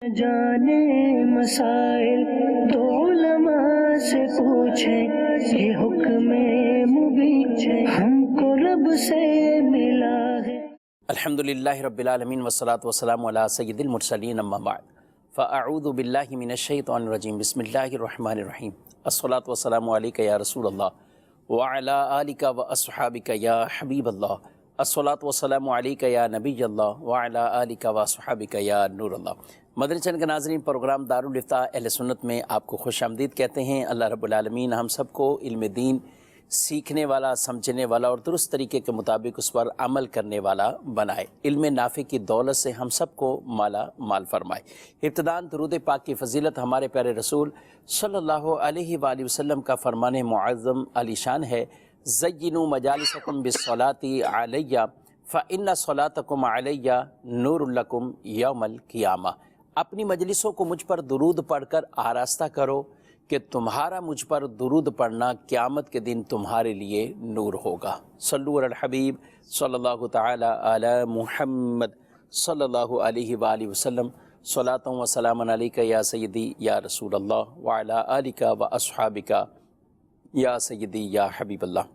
جانے مسائل تو علماء سے پوچھیں، یہ حکم مبین ہم کو رب سے ملا ہے۔ الحمدللہ رب العالمین والصلاة والسلام علی سید المرسلین اما بعد فاعوذ باللہ من الشیطان الرجیم بسم اللہ الرحمن الرحیم الصلاة والسلام علیکہ یا رسول اللہ وعلی آلک واصحابک یا حبیب اللہ الصلاة والسلام علیکہ یا نبی اللہ وعلی آلک واصحابک یا نور اللہ۔ مدنی چینل کے ناظرین، پروگرام دارالافتاء اہل سنت میں آپ کو خوش آمدید کہتے ہیں۔ اللہ رب العالمین ہم سب کو علم دین سیکھنے والا، سمجھنے والا اور درست طریقے کے مطابق اس پر عمل کرنے والا بنائے، علم نافع کی دولت سے ہم سب کو مالا مال فرمائے۔ ابتداءً درود پاک کی فضیلت ہمارے پیارے رسول صلی اللہ علیہ وآلہ وسلم کا فرمان معظم علی شان ہے، زینوا مجالسکم بالصلاۃ علیہ فإن صلاتکم علیہ نور لکم یوم القیامہ۔ اپنی مجلسوں کو مجھ پر درود پڑھ کر آراستہ کرو کہ تمہارا مجھ پر درود پڑھنا قیامت کے دن تمہارے لیے نور ہوگا۔ صلو علی الحبیب صلی اللہ تعالی علی محمد صلی اللہ علیہ وآلہ وسلم، صلاۃ و سلام علیکہ یا سیدی یا رسول اللہ وعلی آلک و اصحابک یا سیدی یا حبیب اللہ۔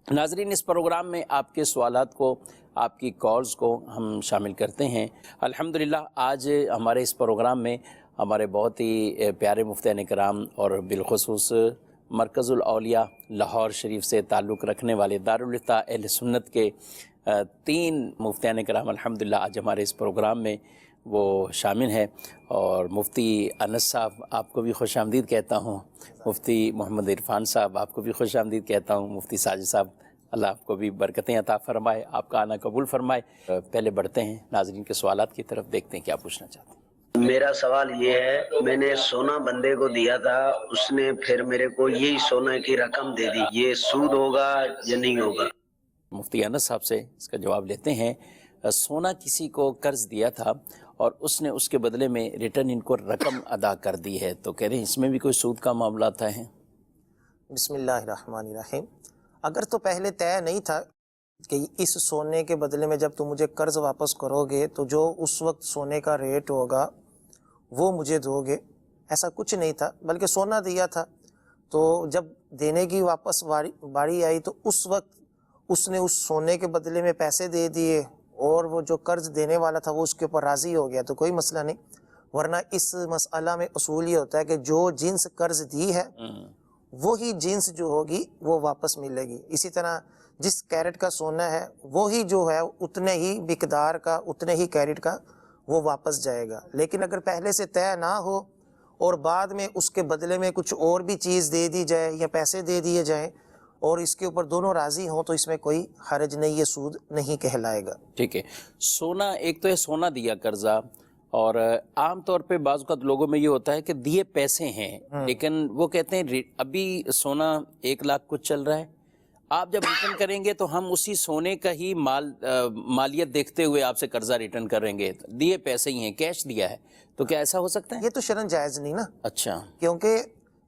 ناظرین، اس پروگرام میں آپ کے سوالات کو، آپ کی کالز کو ہم شامل کرتے ہیں۔ الحمدللہ آج ہمارے اس پروگرام میں ہمارے بہت ہی پیارے مفتیان کرام اور بالخصوص مرکز الاولیاء لاہور شریف سے تعلق رکھنے والے دارالافتاء اہل سنت کے 3 مفتیان کرام الحمدللہ آج ہمارے اس پروگرام میں وہ شامل ہیں، اور مفتی انس صاحب آپ کو بھی خوش آمدید کہتا ہوں، مفتی محمد عرفان صاحب آپ کو بھی خوش آمدید کہتا ہوں، مفتی ساجد صاحب اللہ آپ کو بھی برکتیں عطا فرمائے، آپ کا آنا قبول فرمائے۔ پہلے بڑھتے ہیں ناظرین کے سوالات کی طرف، دیکھتے ہیں کیا پوچھنا چاہتے ہیں۔ میرا سوال یہ ہے، میں نے سونا بندے کو دیا تھا، اس نے پھر میرے کو یہی سونا کی رقم دے دی، یہ سود ہوگا یا نہیں ہوگا؟ مفتی انس صاحب سے اس کا جواب لیتے ہیں۔ سونا کسی کو قرض دیا تھا اور اس نے اس کے بدلے میں ریٹرن ان کو رقم ادا کر دی ہے، تو کہہ رہے ہیں اس میں بھی کوئی سود کا معاملہ آتا ہے؟ بسم اللہ الرحمن الرحیم۔ اگر تو پہلے طے نہیں تھا کہ اس سونے کے بدلے میں جب تم مجھے قرض واپس کرو گے تو جو اس وقت سونے کا ریٹ ہوگا وہ مجھے دو گے، ایسا کچھ نہیں تھا، بلکہ سونا دیا تھا تو جب دینے کی واپس باری آئی تو اس وقت اس نے اس سونے کے بدلے میں پیسے دے دیے، اور وہ جو قرض دینے والا تھا وہ اس کے اوپر راضی ہو گیا تو کوئی مسئلہ نہیں۔ ورنہ اس مسئلہ میں اصول یہ ہوتا ہے کہ جو جنس قرض دی ہے وہی جنس جو ہوگی وہ واپس ملے گی۔ اسی طرح جس کیرٹ کا سونا ہے وہی جو ہے اتنے ہی مقدار کا، اتنے ہی کیرٹ کا وہ واپس جائے گا۔ لیکن اگر پہلے سے طے نہ ہو اور بعد میں اس کے بدلے میں کچھ اور بھی چیز دے دی جائے یا پیسے دے دیے جائیں اور اس کے اوپر دونوں راضی ہوں تو اس میں کوئی حرج نہیں، یہ سود نہیں کہلائے گا۔ ٹھیک ہے، سونا ایک تو ہے سونا دیا قرضہ، اور عام طور پہ بعض اوقات لوگوں میں یہ ہوتا ہے کہ دیے پیسے ہیں لیکن وہ کہتے ہیں ابھی سونا 1 لاکھ کچھ چل رہا ہے، آپ جب ریٹرن کریں گے تو ہم اسی سونے کا ہی مالیت دیکھتے ہوئے آپ سے قرضہ ریٹرن کریں گے، دیے پیسے ہی ہیں، کیش دیا ہے، تو کیا ایسا ہو سکتا ہے؟ یہ تو شرعاً جائز نہیں نا۔ اچھا، کیونکہ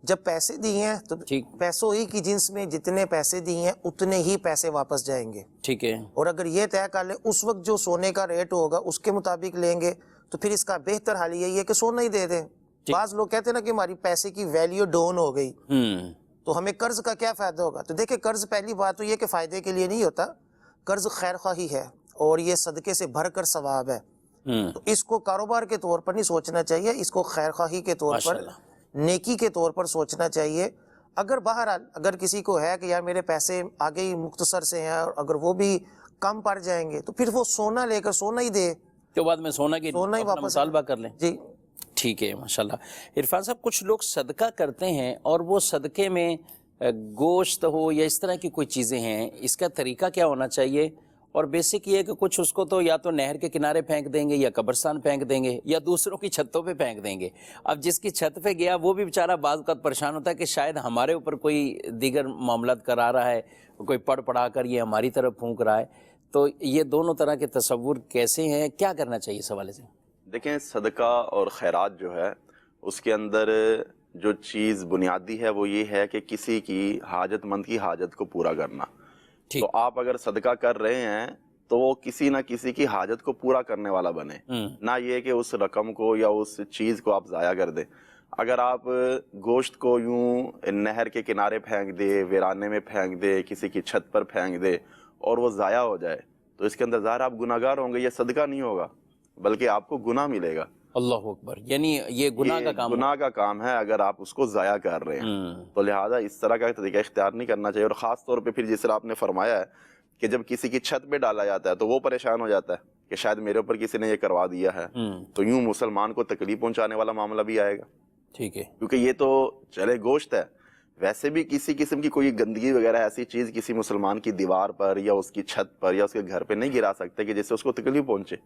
جب پیسے دیے ہیں تو پیسوں ہی کی جنس میں جتنے پیسے دیے ہیں اتنے ہی پیسے واپس جائیں گے۔ ٹھیک ہے، اور اگر یہ طے کر لیں اس وقت جو سونے کا ریٹ ہوگا اس کے مطابق لیں گے تو پھر اس کا بہتر حال یہی ہے کہ سونا ہی دے دیں۔ بعض لوگ کہتے ہیں نا کہ ہماری پیسے کی ویلیو ڈاؤن ہو گئی تو ہمیں قرض کا کیا فائدہ ہوگا؟ تو دیکھیں، قرض پہلی بات تو یہ کہ فائدے کے لیے نہیں ہوتا، قرض خیر خواہی ہے اور یہ صدقے سے بھر کر ثواب ہے، تو اس کو کاروبار کے طور پر نہیں سوچنا چاہیے، اس کو خیر خواہی کے طور پر، نیکی کے طور پر سوچنا چاہیے۔ اگر بہرحال اگر کسی کو ہے کہ یار میرے پیسے آگے ہی مختصر سے ہیں اور اگر وہ بھی کم پڑ جائیں گے تو پھر وہ سونا لے کر سونا ہی دے، تو بعد میں سونا کی سونا ہی اپنا واپس مطالبہ کر لیں۔ جی ٹھیک ہے، ماشاءاللہ۔ عرفان صاحب، کچھ لوگ صدقہ کرتے ہیں اور وہ صدقے میں گوشت ہو یا اس طرح کی کوئی چیزیں ہیں، اس کا طریقہ کیا ہونا چاہیے؟ اور بیسک یہ ہے کہ کچھ اس کو تو یا تو نہر کے کنارے پھینک دیں گے یا قبرستان پھینک دیں گے یا دوسروں کی چھتوں پہ پھینک دیں گے۔ اب جس کی چھت پہ گیا وہ بھی بیچارہ بعض اوقات پریشان ہوتا ہے کہ شاید ہمارے اوپر کوئی دیگر معاملات کرا رہا ہے، کوئی پڑھا کر یہ ہماری طرف پھونک رہا ہے، تو یہ دونوں طرح کے تصور کیسے ہیں، کیا کرنا چاہیے اس حوالے سے؟ دیکھیں، صدقہ اور خیرات جو ہے اس کے اندر جو چیز بنیادی ہے وہ یہ ہے کہ کسی کی حاجت مند کی حاجت کو پورا کرنا۔ تو آپ اگر صدقہ کر رہے ہیں تو وہ کسی نہ کسی کی حاجت کو پورا کرنے والا بنے، نہ یہ کہ اس رقم کو یا اس چیز کو آپ ضائع کر دیں۔ اگر آپ گوشت کو یوں نہر کے کنارے پھینک دے، ویرانے میں پھینک دے، کسی کی چھت پر پھینک دے اور وہ ضائع ہو جائے تو اس کے اندر ظاہر آپ گناہ گار ہوں گے، یہ صدقہ نہیں ہوگا بلکہ آپ کو گناہ ملے گا۔ اللہ اکبر، یعنی یہ گناہ کا کام گناہ کا کام ہے اگر آپ اس کو ضائع کر رہے ہیں، تو لہٰذا اس طرح کا طریقہ اختیار نہیں کرنا چاہیے۔ اور خاص طور پہ پھر جس طرح آپ نے فرمایا ہے کہ جب کسی کی چھت پہ ڈالا جاتا ہے تو وہ پریشان ہو جاتا ہے کہ شاید میرے اوپر کسی نے یہ کروا دیا ہے، تو یوں مسلمان کو تکلیف پہنچانے والا معاملہ بھی آئے گا، ٹھیک ہے، کیونکہ یہ تو چلے گوشت ہے، ویسے بھی کسی قسم کی کوئی گندگی وغیرہ ایسی چیز کسی مسلمان کی دیوار پر یا اس کی چھت پر یا اس کے گھر پہ نہیں گرا سکتے کہ جس سے اس کو تکلیف پہنچے،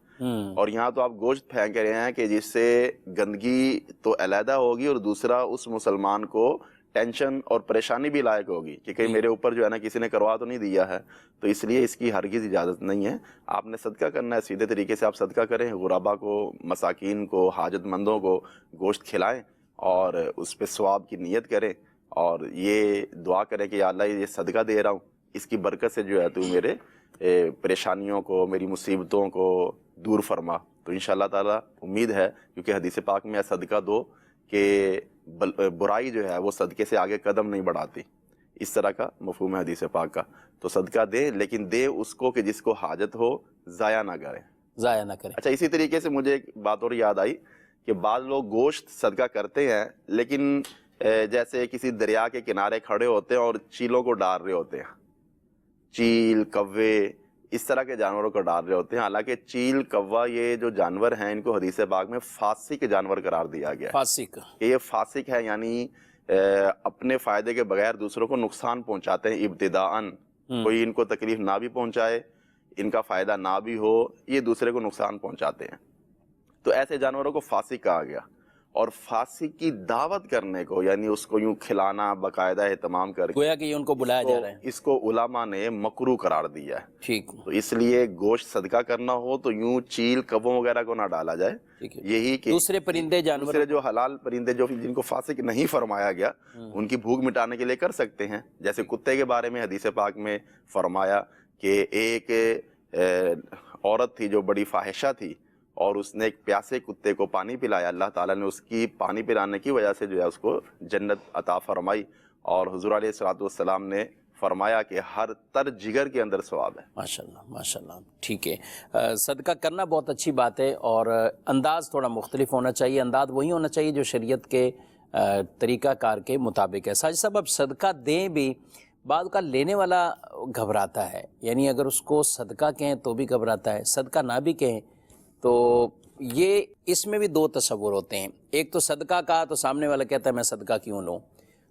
اور یہاں تو آپ گوشت پھینک رہے ہیں کہ جس سے گندگی تو علیحدہ ہوگی اور دوسرا اس مسلمان کو ٹینشن اور پریشانی بھی لائق ہوگی کہ کہیں میرے اوپر جو ہے نا کسی نے کروا تو نہیں دیا ہے، تو اس لیے اس کی ہرگز اجازت نہیں ہے۔ آپ نے صدقہ کرنا ہے، سیدھے طریقے سے آپ صدقہ کریں، غربا کو، مساکین کو، حاجت مندوں کو گوشت کھلائیں اور اس پہ ثواب کی نیت کریں، اور یہ دعا کریں کہ یا اللہ یہ صدقہ دے رہا ہوں، اس کی برکت سے جو ہے تو میرے پریشانیوں کو، میری مصیبتوں کو دور فرما۔ تو انشاءاللہ تعالیٰ امید ہے، کیونکہ حدیث پاک میں صدقہ دو کہ برائی جو ہے وہ صدقے سے آگے قدم نہیں بڑھاتی، اس طرح کا مفہوم ہے حدیث پاک کا۔ تو صدقہ دے، لیکن دے اس کو کہ جس کو حاجت ہو، ضائع نہ کریں، ضائع نہ کریں۔ اچھا، اسی طریقے سے مجھے ایک بات اور یاد آئی کہ بعض لوگ گوشت صدقہ کرتے ہیں لیکن جیسے کسی دریا کے کنارے کھڑے ہوتے ہیں اور چیلوں کو ڈال رہے ہوتے ہیں، چیل، کوے، اس طرح کے جانوروں کو ڈال رہے ہوتے ہیں، حالانکہ چیل، کوا یہ جو جانور ہیں ان کو حدیث پاک میں فاسق جانور قرار دیا گیا ہے، فاسق، کہ یہ فاسق ہے، یعنی اپنے فائدے کے بغیر دوسروں کو نقصان پہنچاتے ہیں ابتداءً، کوئی ان کو تکلیف نہ بھی پہنچائے، ان کا فائدہ نہ بھی ہو، یہ دوسرے کو نقصان پہنچاتے ہیں، تو ایسے جانوروں کو فاسق کہا گیا۔ اور فاسق کی دعوت کرنے کو، یعنی اس کو یوں کھلانا باقاعدہ اہتمام کر کے، گویا کہ یہ ان کو بلایا جا رہا ہے، اس کو علماء نے مکروہ قرار دیا ہے۔ ٹھیک، تو اس لیے گوشت صدقہ کرنا ہو تو یوں چیل، کبوں وغیرہ کو نہ ڈالا جائے، ٹھیک ہے، یہی کہ دوسرے پرندے جانور، دوسرے جو حلال پرندے جو جن کو فاسق نہیں فرمایا گیا ان کی بھوک مٹانے کے لیے کر سکتے ہیں، جیسے کتے کے بارے میں حدیث پاک میں فرمایا کہ ایک عورت تھی جو بڑی فاحشہ تھی اور اس نے ایک پیاسے کتے کو پانی پلایا، اللہ تعالیٰ نے اس کی پانی پلانے کی وجہ سے جو ہے اس کو جنت عطا فرمائی، اور حضور علیہ الصلوۃ والسلام نے فرمایا کہ ہر تر جگر کے اندر ثواب ہے۔ ماشاءاللہ ماشاءاللہ، ٹھیک ہے، صدقہ کرنا بہت اچھی بات ہے، اور انداز تھوڑا مختلف ہونا چاہیے، انداز وہی ہونا چاہیے جو شریعت کے طریقہ کار کے مطابق ہے۔ ساجد صاحب، اب صدقہ دیں بھی بعد کا لینے والا گھبراتا ہے، یعنی اگر اس کو صدقہ کہیں تو بھی گھبراتا ہے، صدقہ نہ بھی کہیں تو یہ اس میں بھی دو تصور ہوتے ہیں، ایک تو صدقہ کہا تو سامنے والا کہتا ہے میں صدقہ کیوں لوں،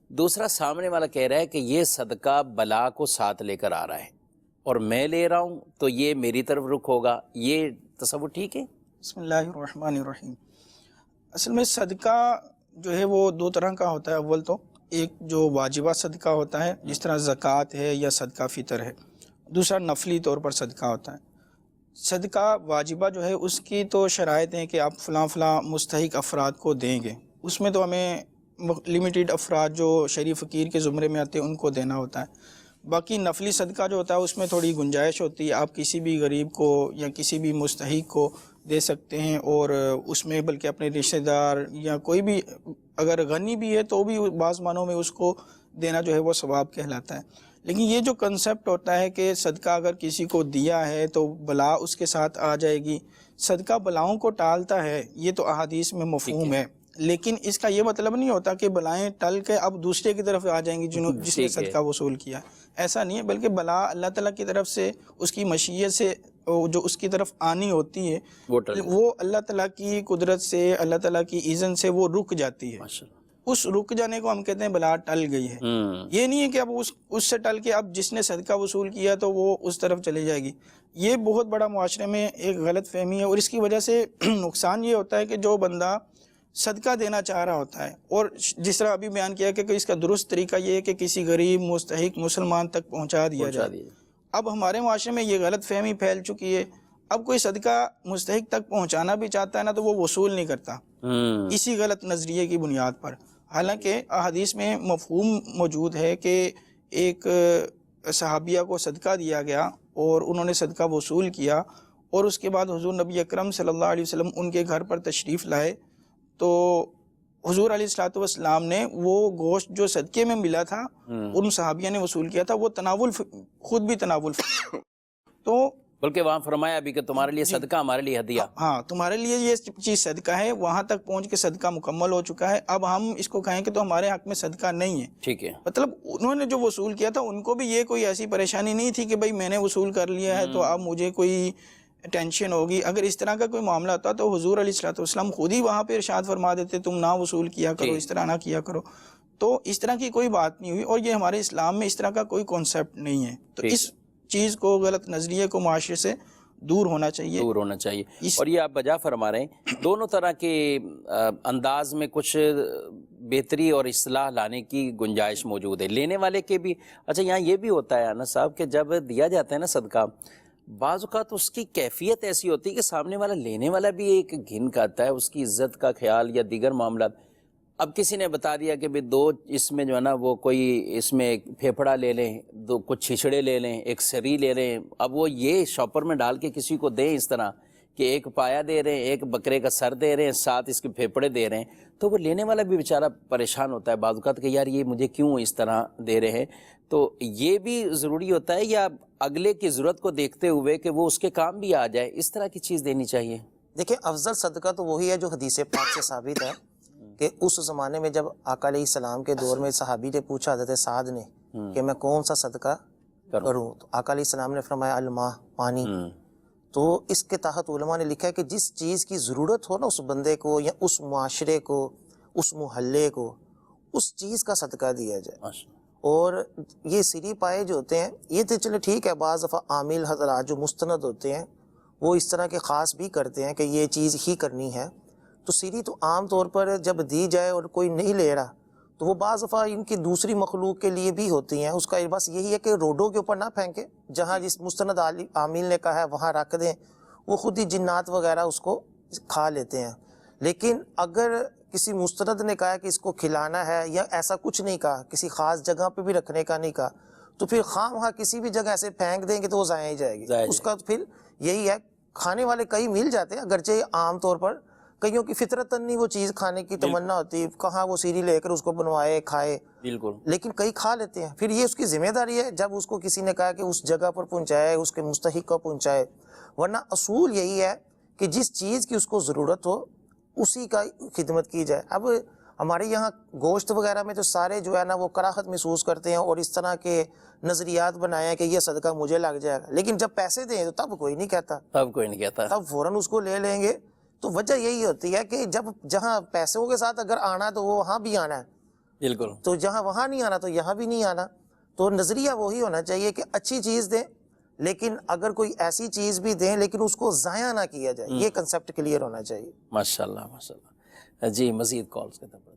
دوسرا سامنے والا کہہ رہا ہے کہ یہ صدقہ بلا کو ساتھ لے کر آ رہا ہے اور میں لے رہا ہوں تو یہ میری طرف رخ ہوگا، یہ تصور ٹھیک ہے؟ بسم اللہ الرحمن الرحیم۔ اصل میں صدقہ جو ہے وہ دو طرح کا ہوتا ہے، اول تو ایک جو واجبہ صدقہ ہوتا ہے جس طرح زکوٰۃ ہے یا صدقہ فطر ہے، دوسرا نفلی طور پر صدقہ ہوتا ہے۔ صدقہ واجبہ جو ہے اس کی تو شرائط ہیں کہ آپ فلاں فلاں مستحق افراد کو دیں گے، اس میں تو ہمیں لمیٹڈ افراد جو شریف فقیر کے زمرے میں آتے ہیں ان کو دینا ہوتا ہے۔ باقی نفلی صدقہ جو ہوتا ہے اس میں تھوڑی گنجائش ہوتی ہے، آپ کسی بھی غریب کو یا کسی بھی مستحق کو دے سکتے ہیں، اور اس میں بلکہ اپنے رشتہ دار یا کوئی بھی اگر غنی بھی ہے تو بھی بعض معنوں میں اس کو دینا جو ہے وہ ثواب کہلاتا ہے۔ لیکن یہ جو کنسیپٹ ہوتا ہے کہ صدقہ اگر کسی کو دیا ہے تو بلا اس کے ساتھ آ جائے گی، صدقہ بلاؤں کو ٹالتا ہے، یہ تو احادیث میں مفہوم ہے، لیکن اس کا یہ مطلب نہیں ہوتا کہ بلائیں ٹل کے اب دوسرے کی طرف آ جائیں گی جس نے صدقہ وصول کیا، ایسا نہیں ہے، بلکہ بلا اللہ تعالیٰ کی طرف سے، اس کی مشیت سے جو اس کی طرف آنی ہوتی ہے وہ اللہ تعالیٰ کی قدرت سے، اللہ تعالیٰ کی اذن سے وہ رک جاتی ہے۔ اس رک جانے کو ہم کہتے ہیں بلا ٹل گئی ہے۔ یہ نہیں ہے کہ اب اس سے ٹل کے اب جس نے صدقہ وصول کیا تو وہ اس طرف چلی جائے گی، یہ بہت بڑا معاشرے میں ایک غلط فہمی ہے، اور اس کی وجہ سے نقصان یہ ہوتا ہے کہ جو بندہ صدقہ دینا چاہ رہا ہوتا ہے، اور جس طرح ابھی بیان کیا کہ اس کا درست طریقہ یہ ہے کہ کسی غریب مستحق مسلمان تک پہنچا دیا جائے، اب ہمارے معاشرے میں یہ غلط فہمی پھیل چکی ہے، اب کوئی صدقہ مستحق تک پہنچانا بھی چاہتا ہے نا تو وہ وصول نہیں کرتا اسی غلط نظریے کی بنیاد پر، حالانکہ احادیث میں مفہوم موجود ہے کہ ایک صحابیہ کو صدقہ دیا گیا اور انہوں نے صدقہ وصول کیا، اور اس کے بعد حضور نبی اکرم صلی اللہ علیہ وسلم ان کے گھر پر تشریف لائے، تو حضور علیہ الصلوۃ والسلام نے وہ گوشت جو صدقے میں ملا تھا ان صحابیہ نے وصول کیا تھا، وہ خود بھی تناول تو بلکہ وہاں فرمایا بھی کہ تمہارے لیے صدقہ، ہمارے لیے ہدیہ. ہاں تمہارے لیے یہ چیز صدقہ ہے، وہاں تک پہنچ کے صدقہ مکمل ہو چکا ہے، اب ہم اس کو کہیں کہ تو ہمارے حق میں صدقہ نہیں ہے. ٹھیک ہے. مطلب انہوں نے جو وصول کیا تھا ان کو بھی یہ کوئی ایسی پریشانی نہیں تھی کہ بھئی میں نے وصول کر لیا ہے تو اب مجھے کوئی ٹینشن ہوگی. اگر اس طرح کا کوئی معاملہ ہوتا تو حضور علیہ الصلوۃ والسلام خود ہی وہاں پہ ارشاد فرما دیتے تم نہ وصول کیا کرو، اس طرح نہ کیا کرو. تو اس طرح کی کوئی بات نہیں ہوئی، اور یہ ہمارے اسلام میں اس طرح کا کوئی کانسیپٹ نہیں ہے. تو اس چیز کو، غلط نظریے کو معاشرے سے دور ہونا چاہیے. اور یہ آپ بجا فرما رہے ہیں دونوں طرح کے انداز میں کچھ بہتری اور اصلاح لانے کی گنجائش موجود ہے، لینے والے کے بھی. اچھا یہاں یہ بھی ہوتا ہے انس صاحب کہ جب دیا جاتا ہے نا صدقہ، بعض اوقات اس کی کیفیت ایسی ہوتی ہے کہ سامنے والا لینے والا بھی ایک گھن کرتا ہے، اس کی عزت کا خیال یا دیگر معاملات. اب کسی نے بتا دیا کہ بھئی 2 اس میں جو ہے نا وہ کوئی اس میں ایک پھیپھڑا لے لیں، 2 کچھ چھچڑے لے لیں، ایک سری لے لیں، اب وہ یہ شاپر میں ڈال کے کسی کو دیں اس طرح کہ ایک پایا دے رہے ہیں، ایک بکرے کا سر دے رہے ہیں، ساتھ اس کے پھیپھڑے دے رہے ہیں، تو وہ لینے والا بھی بیچارہ پریشان ہوتا ہے بعض اوقات کہ یار یہ مجھے کیوں اس طرح دے رہے ہیں. تو یہ بھی ضروری ہوتا ہے یا اگلے کی ضرورت کو دیکھتے ہوئے کہ وہ اس کے کام بھی آ جائے، اس طرح کی چیز دینی چاہیے؟ دیکھیں افضل صدقہ تو وہی ہے جو حدیث پاک سے ثابت ہے کہ اس زمانے میں جب آقا علیہ السلام کے دور میں صحابی نے پوچھا حضرت سعد نے کہ میں کون سا صدقہ کروں، تو آقا علیہ السلام نے فرمایا الماء، پانی. تو اس کے تحت علماء نے لکھا ہے کہ جس چیز کی ضرورت ہو نا اس بندے کو یا اس معاشرے کو، اس محلے کو، اس چیز کا صدقہ دیا جائے. اور یہ سری پائے جو ہوتے ہیں یہ تو چلے ٹھیک ہے، بعض دفعہ عامل حضرات جو مستند ہوتے ہیں وہ اس طرح کے خاص بھی کرتے ہیں کہ یہ چیز ہی کرنی ہے. تو سری تو عام طور پر جب دی جائے اور کوئی نہیں لے رہا تو وہ بعض دفعہ ان کی دوسری مخلوق کے لیے بھی ہوتی ہیں. اس کا بس یہی ہے کہ روڈوں کے اوپر نہ پھینکے، جہاں جس مستند عامل نے کہا ہے وہاں رکھ دیں، وہ خود ہی جنات وغیرہ اس کو کھا لیتے ہیں. لیکن اگر کسی مستند نے کہا کہ اس کو کھلانا ہے یا ایسا کچھ نہیں کہا، کسی خاص جگہ پہ بھی رکھنے کا نہیں کہا، تو پھر خواہ وہاں کسی بھی جگہ ایسے پھینک دیں گے تو وہ ضائع ہی جائے گی. اس کا پھر یہی ہے، کھانے والے کئی مل جاتے ہیں اگرچہ عام طور پر کئیوں کی فطرتاً نہیں وہ چیز کھانے کی تمنا ہوتی، کہاں وہ سیری لے کر اس کو بنوائے کھائے، بالکل، لیکن کئی کھا لیتے ہیں. پھر یہ اس کی ذمہ داری ہے جب اس کو کسی نے کہا کہ اس جگہ پر پہنچائے، اس کے مستحق کو پہنچائے. ورنہ اصول یہی ہے کہ جس چیز کی اس کو ضرورت ہو اسی کا خدمت کی جائے. اب ہمارے یہاں گوشت وغیرہ میں تو سارے جو ہے نا وہ کراہت محسوس کرتے ہیں اور اس طرح کے نظریات بنائے ہیں کہ یہ صدقہ مجھے لگ جائے گا، لیکن جب پیسے دیں تو تب کوئی نہیں کہتا، تب فوراً اس کو لے لیں گے. تو وجہ یہی ہوتی ہے کہ جب جہاں پیسوں کے ساتھ اگر آنا تو وہ وہاں بھی آنا ہے، بالکل، تو جہاں وہاں نہیں آنا تو یہاں بھی نہیں آنا. تو نظریہ وہی ہونا چاہیے کہ اچھی چیز دیں، لیکن اگر کوئی ایسی چیز بھی دیں لیکن اس کو ضائع نہ کیا جائے. یہ کنسیپٹ کلیئر ہونا چاہیے. ماشاءاللہ ماشاءاللہ. جی مزید کالز کے طرف.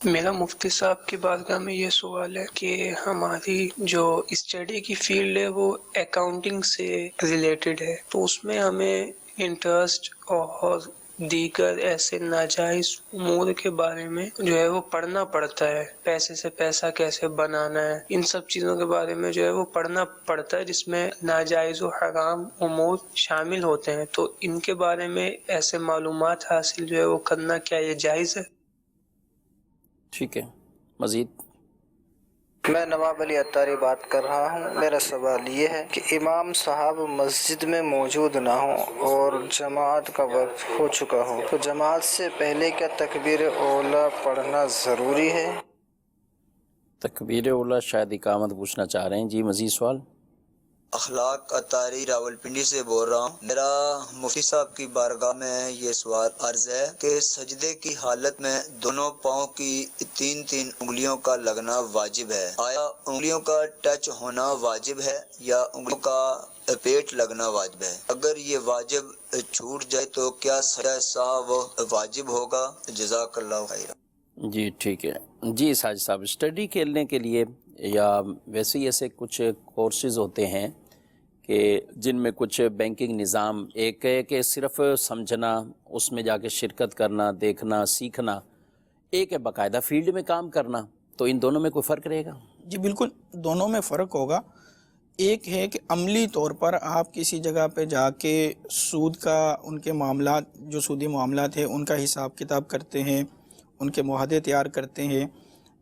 میرا مفتی صاحب کی بارگاہ میں یہ سوال ہے کہ ہماری جو اسٹڈی کی فیلڈ ہے وہ اکاؤنٹنگ سے ریلیٹڈ ہے، تو اس میں ہمیں انٹرسٹ اور دیگر ایسے ناجائز امور کے بارے میں جو ہے وہ پڑھنا پڑتا ہے. پیسے سے پیسہ کیسے بنانا ہے، ان سب چیزوں کے بارے میں جو ہے وہ پڑھنا پڑتا ہے جس میں ناجائز و حرام امور شامل ہوتے ہیں. تو ان کے بارے میں ایسے معلومات حاصل جو ہے وہ کرنا کیا یہ جائز ہے؟ ٹھیک ہے، مزید. میں نواب علی عطاری بات کر رہا ہوں. میرا سوال یہ ہے کہ امام صاحب مسجد میں موجود نہ ہوں اور جماعت کا وقت ہو چکا ہو تو جماعت سے پہلے کیا تکبیر اولیٰ پڑھنا ضروری ہے؟ تکبیر اولیٰ شاید اقامت پوچھنا چاہ رہے ہیں. جی مزید سوال. اخلاق عطاری راولپنڈی سے بول رہا ہوں. میرا مفتی صاحب کی بارگاہ میں یہ سوال عرض ہے کہ سجدے کی حالت میں دونوں پاؤں کی 3 انگلیوں کا لگنا واجب ہے. آیا انگلیوں کا ٹچ ہونا واجب ہے یا انگلیوں کا پیٹ لگنا واجب ہے؟ اگر یہ واجب چھوٹ جائے تو کیا سجدہ سہو واجب ہوگا؟ جزاک اللہ خیر. جی ٹھیک ہے. جی ساجد صاحب، اسٹڈی کھیلنے کے لیے یا ویسے ہی ایسے کچھ کورسز ہوتے ہیں کہ جن میں کچھ بینکنگ نظام، ایک ہے کہ صرف سمجھنا، اس میں جا کے شرکت کرنا، دیکھنا، سیکھنا، ایک ہے باقاعدہ فیلڈ میں کام کرنا. تو ان دونوں میں کوئی فرق رہے گا؟ جی بالکل، دونوں میں فرق ہوگا. ایک ہے کہ عملی طور پر آپ کسی جگہ پہ جا کے سود کا ان کے معاملات جو سودی معاملات ہیں ان کا حساب کتاب کرتے ہیں، ان کے معاہدے تیار کرتے ہیں،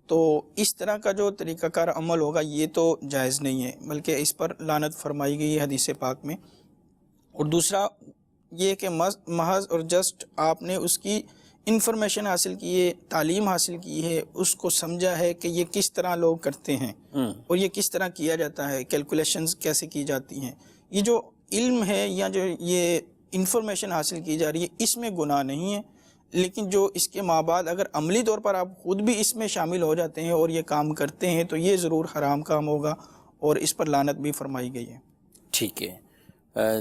تو اس طرح کا جو طریقہ کار عمل ہوگا یہ تو جائز نہیں ہے، بلکہ اس پر لعنت فرمائی گئی ہے حدیث پاک میں۔ اور دوسرا یہ کہ محض اور جسٹ آپ نے اس کی انفارمیشن حاصل کی ہے، تعلیم حاصل کی ہے، اس کو سمجھا ہے کہ یہ کس طرح لوگ کرتے ہیں اور یہ کس طرح کیا جاتا ہے، کیلکولیشنز کیسے کی جاتی ہیں، یہ جو علم ہے یا جو یہ انفارمیشن حاصل کی جا رہی ہے اس میں گناہ نہیں ہے، لیکن جو اس کے ماں بعد اگر عملی طور پر آپ خود بھی اس میں شامل ہو جاتے ہیں اور یہ کام کرتے ہیں تو یہ ضرور حرام کام ہوگا اور اس پر لعنت بھی فرمائی گئی ہے۔ ٹھیک ہے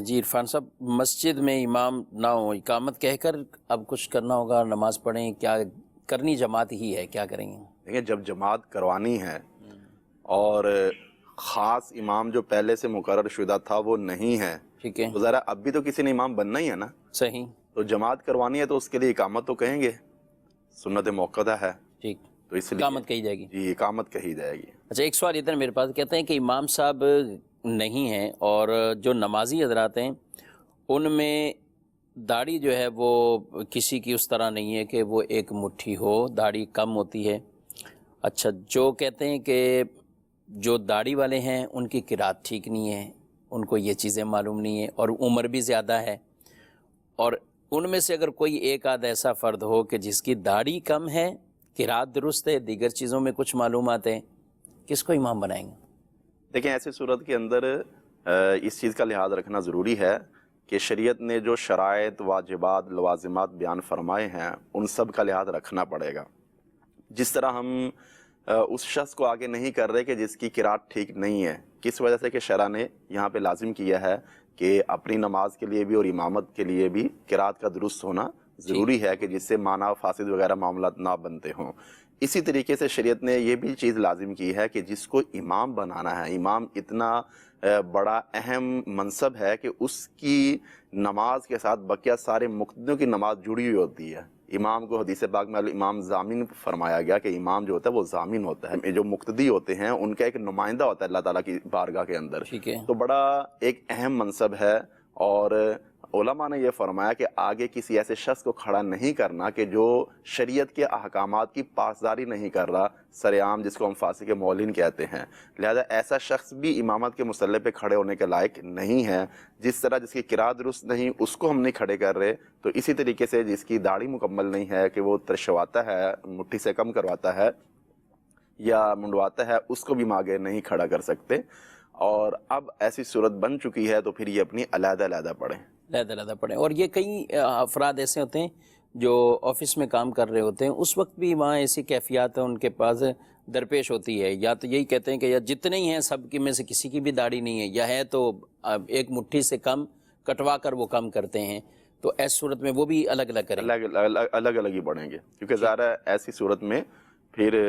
جی عرفان صاحب، مسجد میں امام نہ ہو، اقامت کہہ کر اب کچھ کرنا ہوگا، نماز پڑھیں، کیا کرنی جماعت ہی ہے، کیا کریں گے؟ دیکھیں جب جماعت کروانی ہے اور خاص امام جو پہلے سے مقرر شدہ تھا وہ نہیں ہے، ٹھیک ہے، تو ذرا اب بھی تو کسی نے امام بننا ہی ہے نا، صحیح، تو جماعت کروانی ہے تو اس کے لیے اقامت تو کہیں گے، سنت موقدہ ہے، ٹھیک، تو اس لیے اقامت کہی جائے گی۔ جی اقامت کہی جائے گی۔ اچھا ایک سوال ادھر میرے پاس، کہتے ہیں کہ امام صاحب نہیں ہیں اور جو نمازی حضرات ہیں ان میں داڑھی جو ہے وہ کسی کی اس طرح نہیں ہے کہ وہ ایک مٹھی ہو، داڑھی کم ہوتی ہے۔ اچھا جو کہتے ہیں کہ جو داڑھی والے ہیں ان کی قرات ٹھیک نہیں ہے، ان کو یہ چیزیں معلوم نہیں ہیں اور عمر بھی زیادہ ہے، اور ان میں سے اگر کوئی ایک آدھ ایسا فرد ہو کہ جس کی داڑھی کم ہے، قرات درست ہے، دیگر چیزوں میں کچھ معلومات ہیں، کس کو امام بنائیں گے؟ دیکھیں ایسی صورت کے اندر اس چیز کا لحاظ رکھنا ضروری ہے کہ شریعت نے جو شرائط، واجبات، لوازمات بیان فرمائے ہیں ان سب کا لحاظ رکھنا پڑے گا۔ جس طرح ہم اس شخص کو آگے نہیں کر رہے کہ جس کی قرات ٹھیک نہیں ہے، کس وجہ سے کہ شرع نے یہاں پہ لازم کیا ہے کہ اپنی نماز کے لیے بھی اور امامت کے لیے بھی قرات کا درست ہونا ضروری ہے کہ جس سے معنی فاسد وغیرہ معاملات نہ بنتے ہوں۔ اسی طریقے سے شریعت نے یہ بھی چیز لازم کی ہے کہ جس کو امام بنانا ہے، امام اتنا بڑا اہم منصب ہے کہ اس کی نماز کے ساتھ بقیہ سارے مقتدیوں کی نماز جڑی ہوئی ہوتی ہے۔ امام کو حدیث پاک میں امام ضامن فرمایا گیا کہ امام جو ہوتا ہے وہ ضامن ہوتا ہے، جو مقتدی ہوتے ہیں ان کا ایک نمائندہ ہوتا ہے اللہ تعالیٰ کی بارگاہ کے اندر، ٹھیک ہے، تو بڑا ایک اہم منصب ہے۔ اور علماء نے یہ فرمایا کہ آگے کسی ایسے شخص کو کھڑا نہیں کرنا کہ جو شریعت کے احکامات کی پاسداری نہیں کر رہا، سر عام جس کو ہم فاسق مولین کہتے ہیں، لہذا ایسا شخص بھی امامت کے مسلح پہ کھڑے ہونے کے لائق نہیں ہے۔ جس طرح جس کی قرات درست نہیں اس کو ہم نہیں کھڑے کر رہے، تو اسی طریقے سے جس کی داڑھی مکمل نہیں ہے کہ وہ ترشواتا ہے، مٹھی سے کم کرواتا ہے یا منڈواتا ہے، اس کو بھی ہم آگے نہیں کھڑا کر سکتے۔ اور اب ایسی صورت بن چکی ہے تو پھر یہ اپنی علیحدہ علیحدہ پڑھیں، علیحدہ پڑھیں۔ اور یہ کئی افراد ایسے ہوتے ہیں جو آفس میں کام کر رہے ہوتے ہیں، اس وقت بھی وہاں ایسی کیفیات ان کے پاس درپیش ہوتی ہے، یا تو یہی کہتے ہیں کہ یا جتنے ہی ہیں سب کی میں سے کسی کی بھی داڑھی نہیں ہے، یا ہے تو ایک مٹھی سے کم کٹوا کر وہ کم کرتے ہیں، تو ایسی صورت میں وہ بھی الگ الگ کریں گے، الگ الگ ہی پڑھیں گے، کیونکہ ظاہر ہے ایسی صورت میں پھر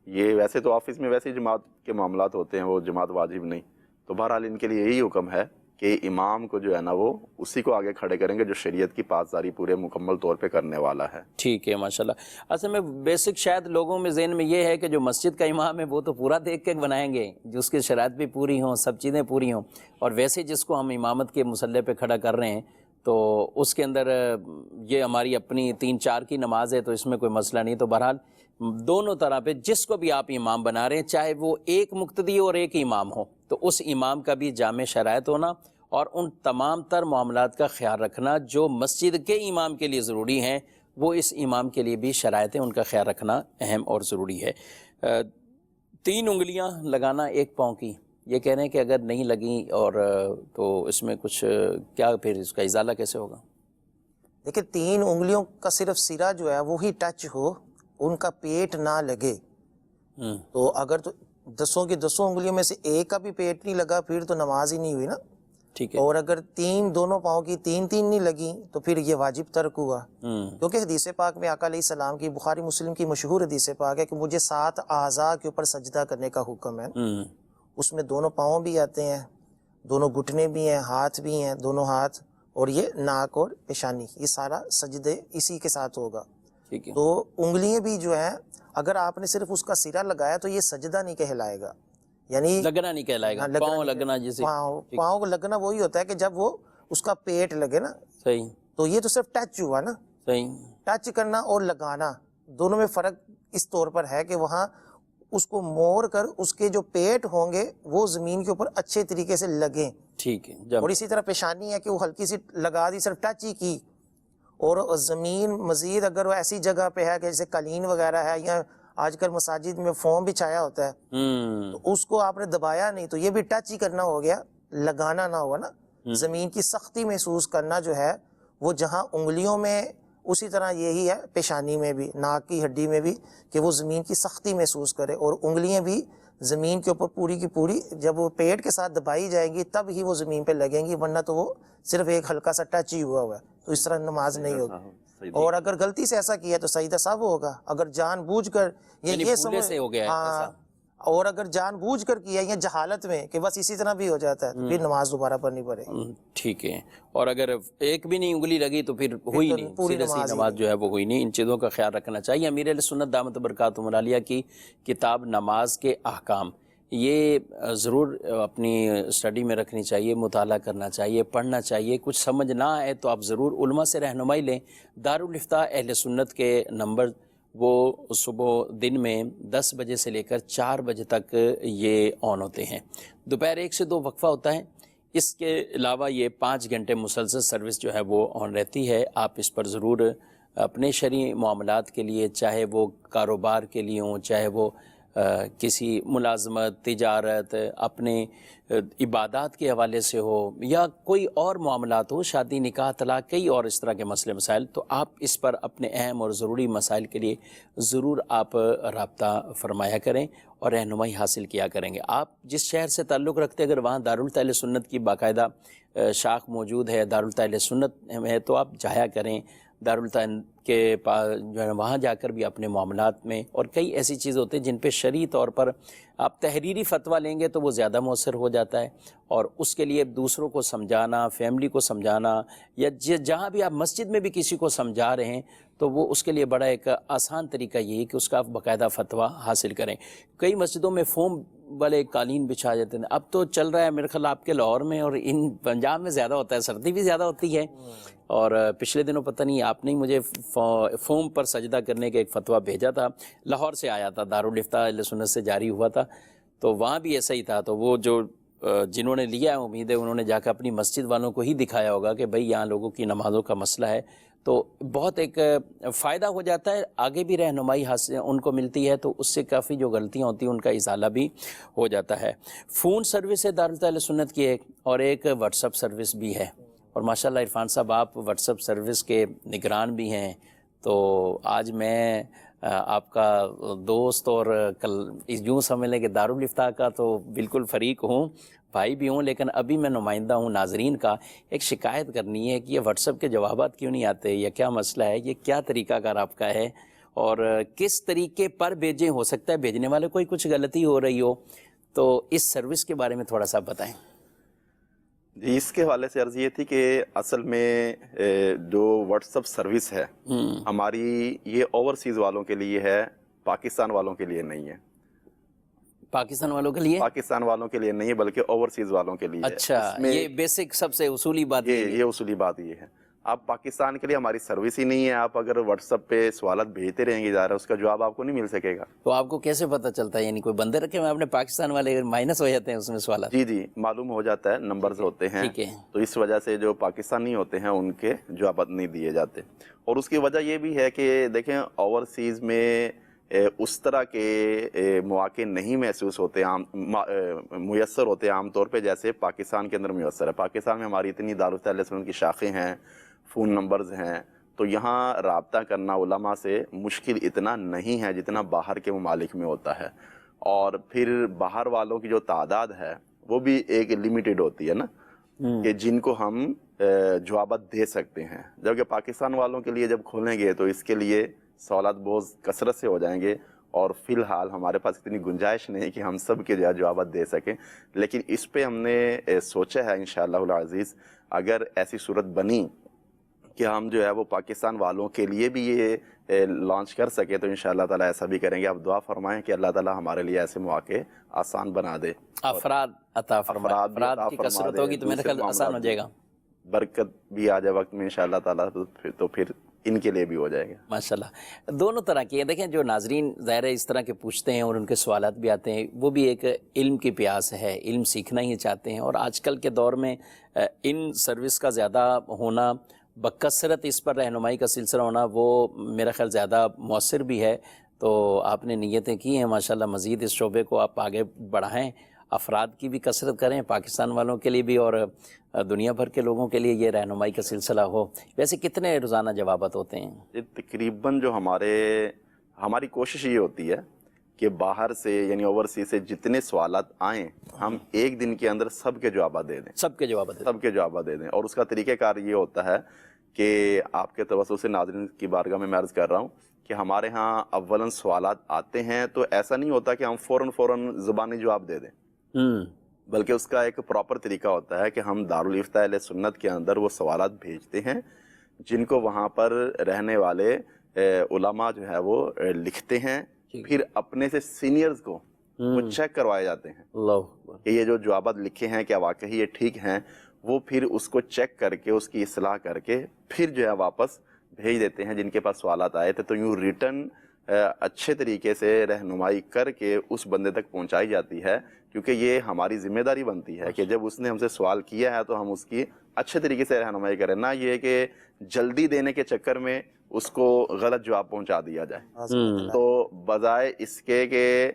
یہ ویسے تو آفس میں ویسے ہی جماعت کے معاملات ہوتے ہیں، وہ جماعت واجب نہیں، تو بہرحال ان کے لیے یہی حکم ہے کہ امام کو جو ہے نا وہ اسی کو آگے کھڑے کریں گے جو شریعت کی پاسداری پورے مکمل طور پہ کرنے والا ہے۔ ٹھیک ہے، ماشاءاللہ۔ اصل میں بیسک شاید لوگوں میں ذہن میں یہ ہے کہ جو مسجد کا امام ہے وہ تو پورا دیکھ کے بنائیں گے، جو اس کی شرائط بھی پوری ہوں، سب چیزیں پوری ہوں، اور ویسے جس کو ہم امامت کے مسلح پہ کھڑا کر رہے ہیں تو اس کے اندر یہ ہماری اپنی 3-4 کی نماز ہے تو اس میں کوئی مسئلہ نہیں۔ تو بہرحال دونوں طرح پہ جس کو بھی آپ امام بنا رہے ہیں، چاہے وہ ایک مقتدی اور ایک امام ہو، تو اس امام کا بھی جامع شرائط ہونا اور ان تمام تر معاملات کا خیال رکھنا جو مسجد کے امام کے لیے ضروری ہیں، وہ اس امام کے لیے بھی شرائط ہیں، ان کا خیال رکھنا اہم اور ضروری ہے۔ 3 انگلیاں لگانا ایک پاؤں کی، یہ کہہ رہے ہیں کہ اگر نہیں لگیں اور تو اس میں کچھ کیا پھر اس کا ازالہ کیسے ہوگا؟ دیکھیں 3 انگلیوں کا صرف سرا جو ہے وہی ٹچ ہو، ان کا پیٹ نہ لگے، تو اگر تو 10 کی 10 انگلیوں میں سے ایک کا بھی پیٹ نہیں لگا پھر تو نماز ہی نہیں ہوئی نا۔ ٹھیک ہے، اور اگر 3 دونوں پاؤں کی 3 نہیں لگیں تو پھر یہ واجب ترک ہوا، کیونکہ حدیث پاک میں آقا علیہ السلام کی، بخاری مسلم کی مشہور حدیث پاک ہے کہ مجھے 7 اعضاء کے اوپر سجدہ کرنے کا حکم ہے، اس میں دونوں پاؤں بھی آتے ہیں، دونوں گھٹنے بھی ہیں، ہاتھ بھی ہیں، دونوں ہاتھ، اور یہ ناک اور پیشانی، یہ سارا سجدے اسی کے ساتھ ہوگا۔ ٹھیک ہے، تو انگلیاں بھی جو ہیں اگر آپ نے صرف اس کا سرا لگایا تو یہ سجدہ نہیں کہلائے گا، یعنی لگنا نہیں کہلائے گا، پاؤں لگنا جسے پاؤں کو لگنا وہی ہوتا ہے کہ جب وہ اس کا پیٹ لگے نا. صحیح. تو یہ تو صرف ٹچ ہوا نا. صحیح. ٹچ کرنا اور لگانا دونوں میں فرق اس طور پر ہے کہ وہاں اس کو موڑ کر اس کے جو پیٹ ہوں گے وہ زمین کے اوپر اچھے طریقے سے لگیں. ٹھیک ہے. اور اسی طرح پیشانی ہے کہ وہ ہلکی سی لگا دی، صرف ٹچ ہی کی. اور زمین مزید اگر وہ ایسی جگہ پہ ہے کہ جیسے قالین وغیرہ ہے یا آج کل مساجد میں فوم بچھایا ہوتا ہے تو اس کو آپ نے دبایا نہیں تو یہ بھی ٹچ ہی کرنا ہو گیا، لگانا نہ ہوا نا. زمین کی سختی محسوس کرنا جو ہے وہ جہاں انگلیوں میں اسی طرح یہی ہے پیشانی میں بھی، ناک کی ہڈی میں بھی، کہ وہ زمین کی سختی محسوس کرے. اور انگلیاں بھی زمین کے اوپر پوری کی پوری جب وہ پیٹ کے ساتھ دبائی جائیں گی تب ہی وہ زمین پہ لگیں گی، ورنہ تو وہ صرف ایک ہلکا سا ٹچ ہی ہوا ہوا ہے. تو اس طرح نماز نہیں ہوگی. اور اگر غلطی سے ایسا کیا تو سجدہ سہو ہوگا. اگر جان بوجھ کر یہ سمجھ سے ہو گیا ہاں، اور اگر جان بوجھ کر کیا یا جہالت میں کہ بس اسی طرح بھی ہو جاتا ہے تو پھر نماز دوبارہ پڑھنی پڑے گی. ٹھیک ہے. اور اگر ایک بھی نہیں انگلی لگی تو پھر ہوئی نہیں، پوری نماز جو ہے وہ ہوئی نہیں. ان چیزوں کا خیال رکھنا چاہیے. امیر اہل سنت دامت برکاتہم العالیہ کی کتاب نماز کے احکام یہ ضرور اپنی اسٹڈی میں رکھنی چاہیے، مطالعہ کرنا چاہیے، پڑھنا چاہیے. کچھ سمجھ نہ آئے تو آپ ضرور علماء سے رہنمائی لیں. دارالافتاء اہل سنت کے نمبر وہ صبح دن میں 10 بجے سے لے کر 4 بجے تک یہ آن ہوتے ہیں. دوپہر 1 سے 2 وقفہ ہوتا ہے. اس کے علاوہ یہ 5 گھنٹے مسلسل سروس جو ہے وہ آن رہتی ہے. آپ اس پر ضرور اپنے شرعی معاملات کے لیے، چاہے وہ کاروبار کے لیے ہوں، چاہے وہ کسی ملازمت، تجارت، اپنے عبادات کے حوالے سے ہو، یا کوئی اور معاملات ہو، شادی، نکاح، طلاق، کئی اور اس طرح کے مسئلے مسائل، تو آپ اس پر اپنے اہم اور ضروری مسائل کے لیے ضرور آپ رابطہ فرمایا کریں اور رہنمائی حاصل کیا کریں گے. آپ جس شہر سے تعلق رکھتے ہیں، اگر وہاں دارالفتاء اہل سنت کی باقاعدہ شاخ موجود ہے، دارالفتاء اہل سنت ہے، تو آپ جایا کریں دارالفتاء کے پاس جو ہے وہاں جا کر بھی اپنے معاملات میں. اور کئی ایسی چیزیں ہوتی ہیں جن پہ شرعی طور پر آپ تحریری فتویٰ لیں گے تو وہ زیادہ مؤثر ہو جاتا ہے. اور اس کے لیے دوسروں کو سمجھانا، فیملی کو سمجھانا، یا جہاں بھی آپ مسجد میں بھی کسی کو سمجھا رہے ہیں تو وہ اس کے لیے بڑا ایک آسان طریقہ یہ ہے کہ اس کا آپ باقاعدہ فتویٰ حاصل کریں. کئی مسجدوں میں فوم والے قالین بچھا جاتے ہیں. اب تو چل رہا ہے میرے خیال آپ کے لاہور میں اور ان پنجاب میں زیادہ ہوتا ہے، سردی بھی زیادہ ہوتی ہے. اور پچھلے دنوں پتہ نہیں آپ نے مجھے فوم پر سجدہ کرنے کا ایک فتویٰ بھیجا تھا، لاہور سے آیا تھا، دارالافتاء اہل سنت سے جاری ہوا تھا، تو وہاں بھی ایسا ہی تھا. تو وہ جو جنہوں نے لیا ہے امید ہے انہوں نے جا کے اپنی مسجد والوں کو ہی دکھایا ہوگا کہ بھئی یہاں لوگوں کی نمازوں کا مسئلہ ہے. تو بہت ایک فائدہ ہو جاتا ہے، آگے بھی رہنمائی حاصل ان کو ملتی ہے، تو اس سے کافی جو غلطیاں ہوتی ہیں ان کا ازالہ بھی ہو جاتا ہے. فون سروس ہے دارالفتاء اہل سنت کی ایک، اور ایک واٹس اپ سروس بھی ہے. اور ماشاءاللہ عرفان صاحب آپ واٹس اپ سروس کے نگران بھی ہیں. تو آج میں آپ کا دوست اور کل یوں سمجھ لیں کہ دارالافتاء کا تو بالکل فریق ہوں، بھائی بھی ہوں، لیکن ابھی میں نمائندہ ہوں ناظرین کا. ایک شکایت کرنی ہے کہ یہ واٹس اپ کے جوابات کیوں نہیں آتے، یا کیا مسئلہ ہے، یہ کیا طریقہ کار آپ کا ہے، اور کس طریقے پر بھیجیں. ہو سکتا ہے بھیجنے والے کوئی کچھ غلطی ہو رہی ہو، تو اس سروس کے بارے میں تھوڑا سا بتائیں. جی، اس کے حوالے سے عرض یہ تھی کہ اصل میں جو واٹس اپ سروس ہے ہماری یہ اوورسیز والوں کے لیے ہے، پاکستان والوں کے لیے نہیں ہے. پاکستان والوں کے لیے؟ پاکستان والوں کے لیے نہیں ہے بلکہ اوورسیز والوں کے لیے. اچھا، یہ بیسک سب سے اصولی بات یہ اصولی بات یہ ہے. آپ پاکستان کے لیے ہماری سروس ہی نہیں ہے. آپ اگر واٹس ایپ پہ سوالات بھیجتے رہیں گے ظاہر ہے اس کا جواب آپ کو نہیں مل سکے گا. تو آپ کو کیسے پتہ چلتا ہے؟ یعنی کوئی بندے رکھے ہوئے اپنے پاکستان والے مائنس ہو جاتے ہیں اس میں سوالات؟ جی معلوم ہو جاتا ہے، نمبرز ہوتے ہیں، تو اس وجہ سے جو پاکستانی ہوتے ہیں ان کے جوابات نہیں دیے جاتے. اور اس کی وجہ یہ بھی ہے کہ دیکھیں اوورسیز میں اس طرح کے مواقع نہیں محسوس ہوتے، میسر ہوتے عام طور پہ جیسے پاکستان کے اندر میسر ہے. پاکستان میں ہماری اتنی دارالفتاء اہل سنت کی شاخیں ہیں، فون نمبرز ہیں، تو یہاں رابطہ کرنا علماء سے مشکل اتنا نہیں ہے جتنا باہر کے ممالک میں ہوتا ہے. اور پھر باہر والوں کی جو تعداد ہے وہ بھی ایک لیمیٹڈ ہوتی ہے نا، کہ جن کو ہم جوابات دے سکتے ہیں. جبکہ پاکستان والوں کے لیے جب کھولیں گے تو اس کے لیے سوالات بہت کثرت سے ہو جائیں گے، اور فی الحال ہمارے پاس اتنی گنجائش نہیں کہ ہم سب کے جوابات دے سکیں. لیکن اس پہ ہم نے سوچا ہے انشاءاللہ العزیز، اگر ایسی صورت بنی کہ ہم جو ہے وہ پاکستان والوں کے لیے بھی یہ لانچ کر سکے تو انشاءاللہ تعالیٰ ایسا بھی کریں گے. آپ دعا فرمائیں کہ اللہ تعالیٰ ہمارے لیے ایسے مواقع آسان بنا دے, افراد عطا فرمائے. افراد کی کثرت ہوگی تو میرا خیال آسان ہو جائے گا, برکت بھی آ جائے وقت میں انشاءاللہ تعالیٰ, تو پھر ان کے لیے بھی ہو جائے گا. ماشاءاللہ. دونوں طرح کی ہیں. دیکھیں جو ناظرین ظاہر ہے اس طرح کے پوچھتے ہیں اور ان کے سوالات بھی آتے ہیں, وہ بھی ایک علم کی پیاس ہے, علم سیکھنا ہی چاہتے ہیں. اور آج کل کے دور میں ان سروس کا زیادہ ہونا, بکثرت اس پر رہنمائی کا سلسلہ ہونا, وہ میرا خیال زیادہ مؤثر بھی ہے. تو آپ نے نیتیں کی ہیں ماشاءاللہ, مزید اس شعبے کو آپ آگے بڑھائیں, افراد کی بھی کثرت کریں, پاکستان والوں کے لیے بھی اور دنیا بھر کے لوگوں کے لیے یہ رہنمائی کا سلسلہ ہو. ویسے کتنے روزانہ جوابات ہوتے ہیں؟ یہ تقریباً جو ہماری کوشش یہ ہوتی ہے کہ باہر سے یعنی اوورسیز سے جتنے سوالات آئیں ہم ایک دن کے اندر سب کے جوابات دے دیں. سب کے جوابات دے دیں. اور اس کا طریقہ کار یہ ہوتا ہے کہ آپ کے توسط سے ناظرین کی بارگاہ میں عرض کر رہا ہوں کہ ہمارے ہاں اولاً سوالات آتے ہیں تو ایسا نہیں ہوتا کہ ہم فوراً زبانی جواب دے دیں, بلکہ اس کا ایک پراپر طریقہ ہوتا ہے کہ ہم دارالفتاء اہل سنت کے اندر وہ سوالات بھیجتے ہیں جن کو وہاں پر رہنے والے علماء جو ہے وہ لکھتے ہیں, پھر اپنے سے سینئرز کو وہ چیک کروائے جاتے ہیں کہ یہ جو جوابات لکھے ہیں کیا واقعی یہ ٹھیک ہیں. وہ پھر اس کو چیک کر کے اس کی اصلاح کر کے پھر جو ہے واپس بھیج دیتے ہیں جن کے پاس سوالات آئے تھے. تو یوں ریٹن اچھے طریقے سے رہنمائی کر کے اس بندے تک پہنچائی جاتی ہے, کیونکہ یہ ہماری ذمہ داری بنتی ہے کہ جب اس نے ہم سے سوال کیا ہے تو ہم اس کی اچھے طریقے سے رہنمائی کریں, نہ یہ کہ جلدی دینے کے چکر میں اس کو غلط جواب پہنچا دیا جائے. تو بجائے اس کے کہ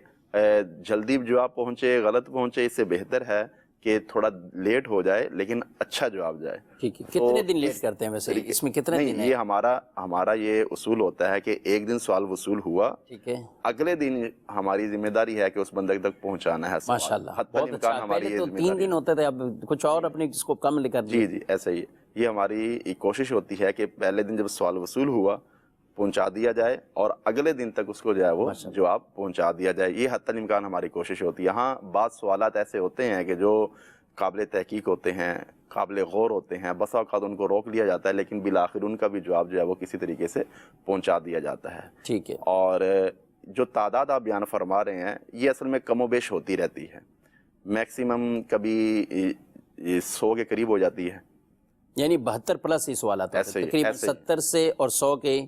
جلدی جواب پہنچے, غلط پہنچے, اس سے بہتر ہے کہ تھوڑا لیٹ ہو جائے لیکن اچھا جواب جائے. ٹھیک ہے. کتنے دن لیٹ کرتے ہیں ویسے اس میں, کتنے دن؟ یہ ہمارا یہ اصول ہوتا ہے کہ ایک دن سوال وصول ہوا, ٹھیک ہے, اگلے دن ہماری ذمہ داری ہے کہ اس بندے تک پہنچانا ہے. ماشاءاللہ بہت اچھا. پہلے تو 3 دن ہوتے تھے, اب کچھ اور اپنی جس کو کم لکھ کر. جی ایسا ہی یہ ہماری کوشش ہوتی ہے کہ پہلے دن جب سوال وصول ہوا پہنچا دیا جائے اور اگلے دن تک اس کو جو ہے وہ جواب پہنچا دیا جائے. یہ حتی الامکان ہماری کوشش ہوتی ہے. یہاں بعض سوالات ایسے ہوتے ہیں کہ جو قابل تحقیق ہوتے ہیں, قابل غور ہوتے ہیں, بسا اوقات ان کو روک لیا جاتا ہے لیکن بالآخر ان کا بھی جواب جو ہے وہ کسی طریقے سے پہنچا دیا جاتا ہے. ٹھیک ہے. اور جو تعداد آپ بیان فرما رہے ہیں یہ اصل میں کم و بیش ہوتی رہتی ہے, میکسیمم کبھی 100 کے قریب ہو جاتی ہے, یعنی 72 پلس ہی سوالات ہوتے ہیں تقریباً 70 سے اور 100 کے.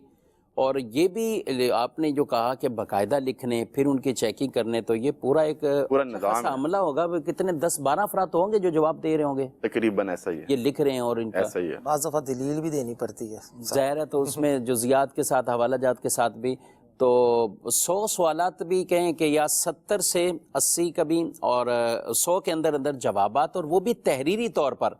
اور یہ بھی آپ نے جو کہا کہ باقاعدہ لکھنے پھر ان کی چیکنگ کرنے, تو یہ پورا ایک نظام عملہ ہوگا. کتنے 10-12 افراد ہوں گے جو جواب دے رہے ہوں گے تقریباً, ایسا ہی ہے, یہ لکھ رہے ہیں اور ان کا ایسا ہی ہے. بعض دفعہ دلیل بھی دینی پڑتی ہے ظاہر ہے, تو اس میں جزیات کے ساتھ, حوالہ جات کے ساتھ بھی. تو 100 سوالات بھی کہیں کہ یا 70 سے 80 کبھی, اور 100 کے اندر جوابات, اور وہ بھی تحریری طور پر.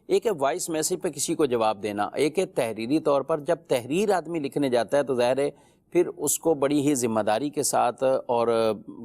ایک ہے وائس میسیج پہ کسی کو جواب دینا, ایک ہے تحریری طور پر. جب تحریر آدمی لکھنے جاتا ہے تو ظاہر ہے پھر اس کو بڑی ہی ذمہ داری کے ساتھ اور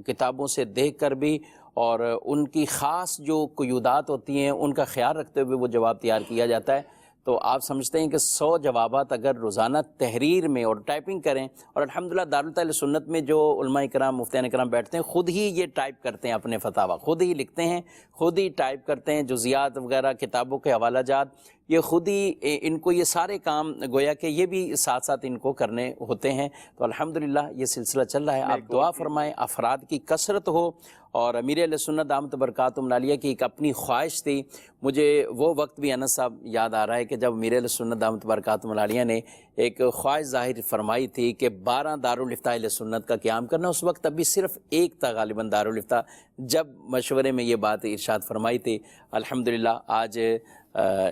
کتابوں سے دیکھ کر بھی اور ان کی خاص جو قیودات ہوتی ہیں ان کا خیال رکھتے ہوئے وہ جواب تیار کیا جاتا ہے. تو آپ سمجھتے ہیں کہ 100 جوابات اگر روزانہ تحریر میں اور ٹائپنگ کریں, اور الحمدللہ دارالفتاء سنت میں جو علماء کرام مفتیان کرام بیٹھتے ہیں خود ہی یہ ٹائپ کرتے ہیں, اپنے فتاویٰ خود ہی لکھتے ہیں, خود ہی ٹائپ کرتے ہیں, جزیات وغیرہ کتابوں کے حوالہ جات یہ خود ہی, ان کو یہ سارے کام گویا کہ یہ بھی ساتھ ساتھ ان کو کرنے ہوتے ہیں. تو الحمدللہ یہ سلسلہ چل رہا ہے. آپ دعا فرمائیں افراد کی کثرت ہو. اور امیر اہل سنت دامت برکاتہم العالیہ کی ایک اپنی خواہش تھی. مجھے وہ وقت بھی انس صاحب یاد آ رہا ہے کہ جب امیر اہل سنت دامت برکاتہم العالیہ نے ایک خواہش ظاہر فرمائی تھی کہ 12 دارالفتاء اہل سنت کا قیام کرنا. اس وقت ابھی صرف ایک تھا غالباً دارالفتاء, جب مشورے میں یہ بات ارشاد فرمائی تھی. الحمدللہ آج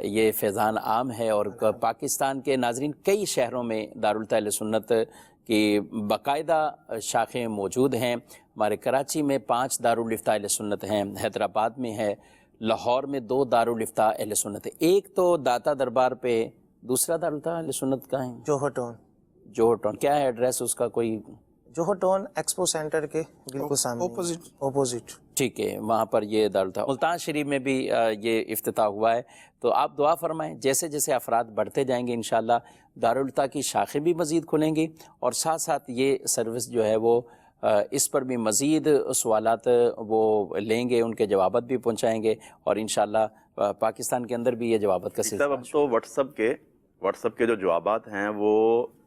یہ فیضان عام ہے اور پاکستان کے ناظرین کئی شہروں میں دارالفتاء اہل سنت کی باقاعدہ شاخیں موجود ہیں. ہمارے کراچی میں 5 دارالفتاء اہل سنت ہیں, حیدرآباد میں ہے, لاہور میں 2 دارالفتاء اہل سنت ہے, ایک تو داتا دربار پہ, دوسرا دارالفتاء اہل سنت کا ہے جوہر ٹاؤن. کیا ہے ایڈریس اس کا؟ کوئی جوہر ٹاؤن ایکسپو سینٹر کے بالکل سامنے, اپوزٹ. ٹھیک ہے, وہاں پر یہ دارالفتاء. ملتان شریف میں بھی یہ افتتاح ہوا ہے. تو آپ دعا فرمائیں جیسے جیسے افراد بڑھتے جائیں گے انشاءاللہ دارالفتاء کی شاخیں بھی مزید کھلیں گی, اور ساتھ ساتھ یہ سروس جو ہے وہ اس پر بھی مزید سوالات وہ لیں گے, ان کے جوابات بھی پہنچائیں گے, اور انشاءاللہ پاکستان کے اندر بھی یہ جوابات کا سلسلہ. اب تو واٹس ایپ کے جو جوابات ہیں وہ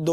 2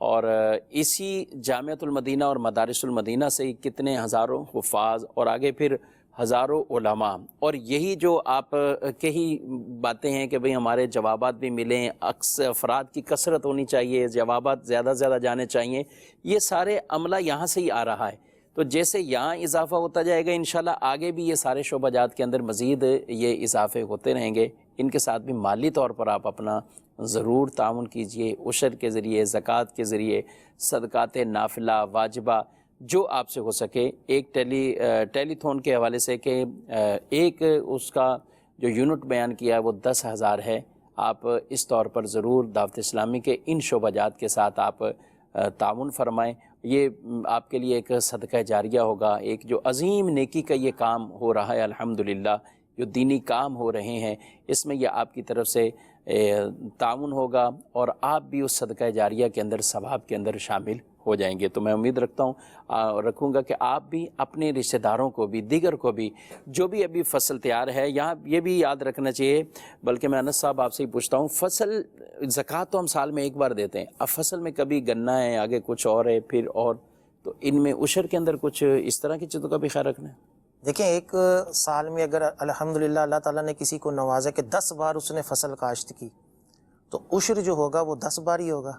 اور اسی جامعۃ المدینہ اور مدارس المدینہ سے کتنے ہزاروں حفاظ اور آگے پھر ہزاروں علماء، اور یہی جو آپ کے ہی باتیں ہیں کہ بھئی ہمارے جوابات بھی ملیں، اکثر افراد کی کثرت ہونی چاہیے، جوابات زیادہ سے زیادہ جانے چاہیے، یہ سارے عملہ یہاں سے ہی آ رہا ہے۔ تو جیسے یہاں اضافہ ہوتا جائے گا انشاءاللہ آگے بھی یہ سارے شعبہ جات کے اندر مزید یہ اضافے ہوتے رہیں گے۔ ان کے ساتھ بھی مالی طور پر آپ اپنا ضرور تعاون کیجئے، عشر کے ذریعے، زکوٰۃ کے ذریعے، صدقات نافلہ واجبہ جو آپ سے ہو سکے۔ ایک ٹیلی تھون کے حوالے سے کہ ایک اس کا جو یونٹ بیان کیا ہے وہ 10,000 ہے، آپ اس طور پر ضرور دعوت اسلامی کے ان شعبہ جات کے ساتھ آپ تعاون فرمائیں۔ یہ آپ کے لیے ایک صدقہ جاریہ ہوگا، ایک جو عظیم نیکی کا یہ کام ہو رہا ہے الحمدللہ، جو دینی کام ہو رہے ہیں، اس میں یہ آپ کی طرف سے تعاون ہوگا اور آپ بھی اس صدقہ جاریہ کے اندر ثواب کے اندر شامل ہو جائیں گے۔ تو میں امید رکھوں گا کہ آپ بھی اپنے رشتہ داروں کو بھی، دیگر کو بھی، جو بھی ابھی فصل تیار ہے، یہاں یہ بھی یاد رکھنا چاہیے، بلکہ میں انس صاحب آپ سے ہی پوچھتا ہوں، فصل زکوٰۃ تو ہم سال میں ایک بار دیتے ہیں، اب فصل میں کبھی گنا ہے، آگے کچھ اور ہے، پھر اور، تو ان میں عشر کے اندر کچھ اس طرح کی چیزوں کا بھی خیال رکھنا ہے؟ دیکھیں، ایک سال میں اگر الحمدللہ اللہ تعالیٰ نے کسی کو نوازا کہ 10 بار اس نے فصل کاشت کی، تو عشر جو ہوگا وہ 10 بار ہی ہوگا۔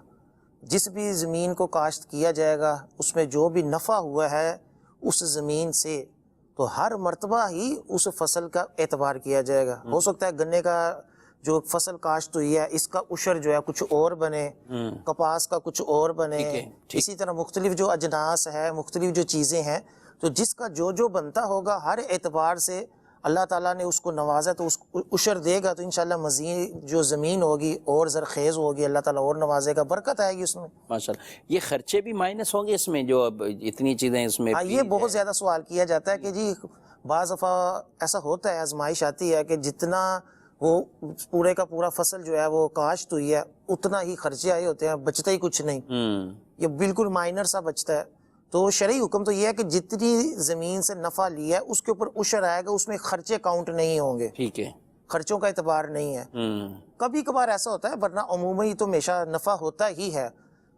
جس بھی زمین کو کاشت کیا جائے گا اس میں جو بھی نفع ہوا ہے اس زمین سے، تو ہر مرتبہ ہی اس فصل کا اعتبار کیا جائے گا۔ ہو سکتا ہے گنے کا جو فصل کاشت ہوئی ہے اس کا عشر جو ہے کچھ اور بنے، کپاس کا کچھ اور بنے، اسی طرح مختلف جو اجناس ہے، مختلف جو چیزیں ہیں، تو جس کا جو بنتا ہوگا ہر اعتبار سے اللہ تعالیٰ نے اس کو نوازا تو اس کو عشر دے گا، تو انشاءاللہ مزید جو زمین ہوگی اور زرخیز ہوگی، اللہ تعالیٰ اور نوازے گا، برکت آئے گی اس میں۔ ماشاءاللہ۔ یہ خرچے بھی مائنس ہوں گے اس میں، جو اب اتنی چیزیں اس میں؟ ہاں، یہ بہت زیادہ سوال کیا جاتا ہے کہ جی بعض دفعہ ایسا ہوتا ہے، آزمائش آتی ہے کہ جتنا وہ پورے کا پورا فصل جو ہے وہ کاشت ہوئی ہے اتنا ہی خرچے آئے ہوتے ہیں، بچتا ہی کچھ نہیں، یہ بالکل مائنر سا بچتا ہے۔ تو شرعی حکم تو یہ ہے کہ جتنی زمین سے نفع لیا ہے اس کے اوپر عشر آئے گا، اس میں خرچے کاؤنٹ نہیں ہوں گے، ٹھیک ہے، خرچوں کا اعتبار نہیں ہے۔ کبھی کبھار ایسا ہوتا ہے، ورنہ عمومی تو ہمیشہ نفع ہوتا ہی ہے،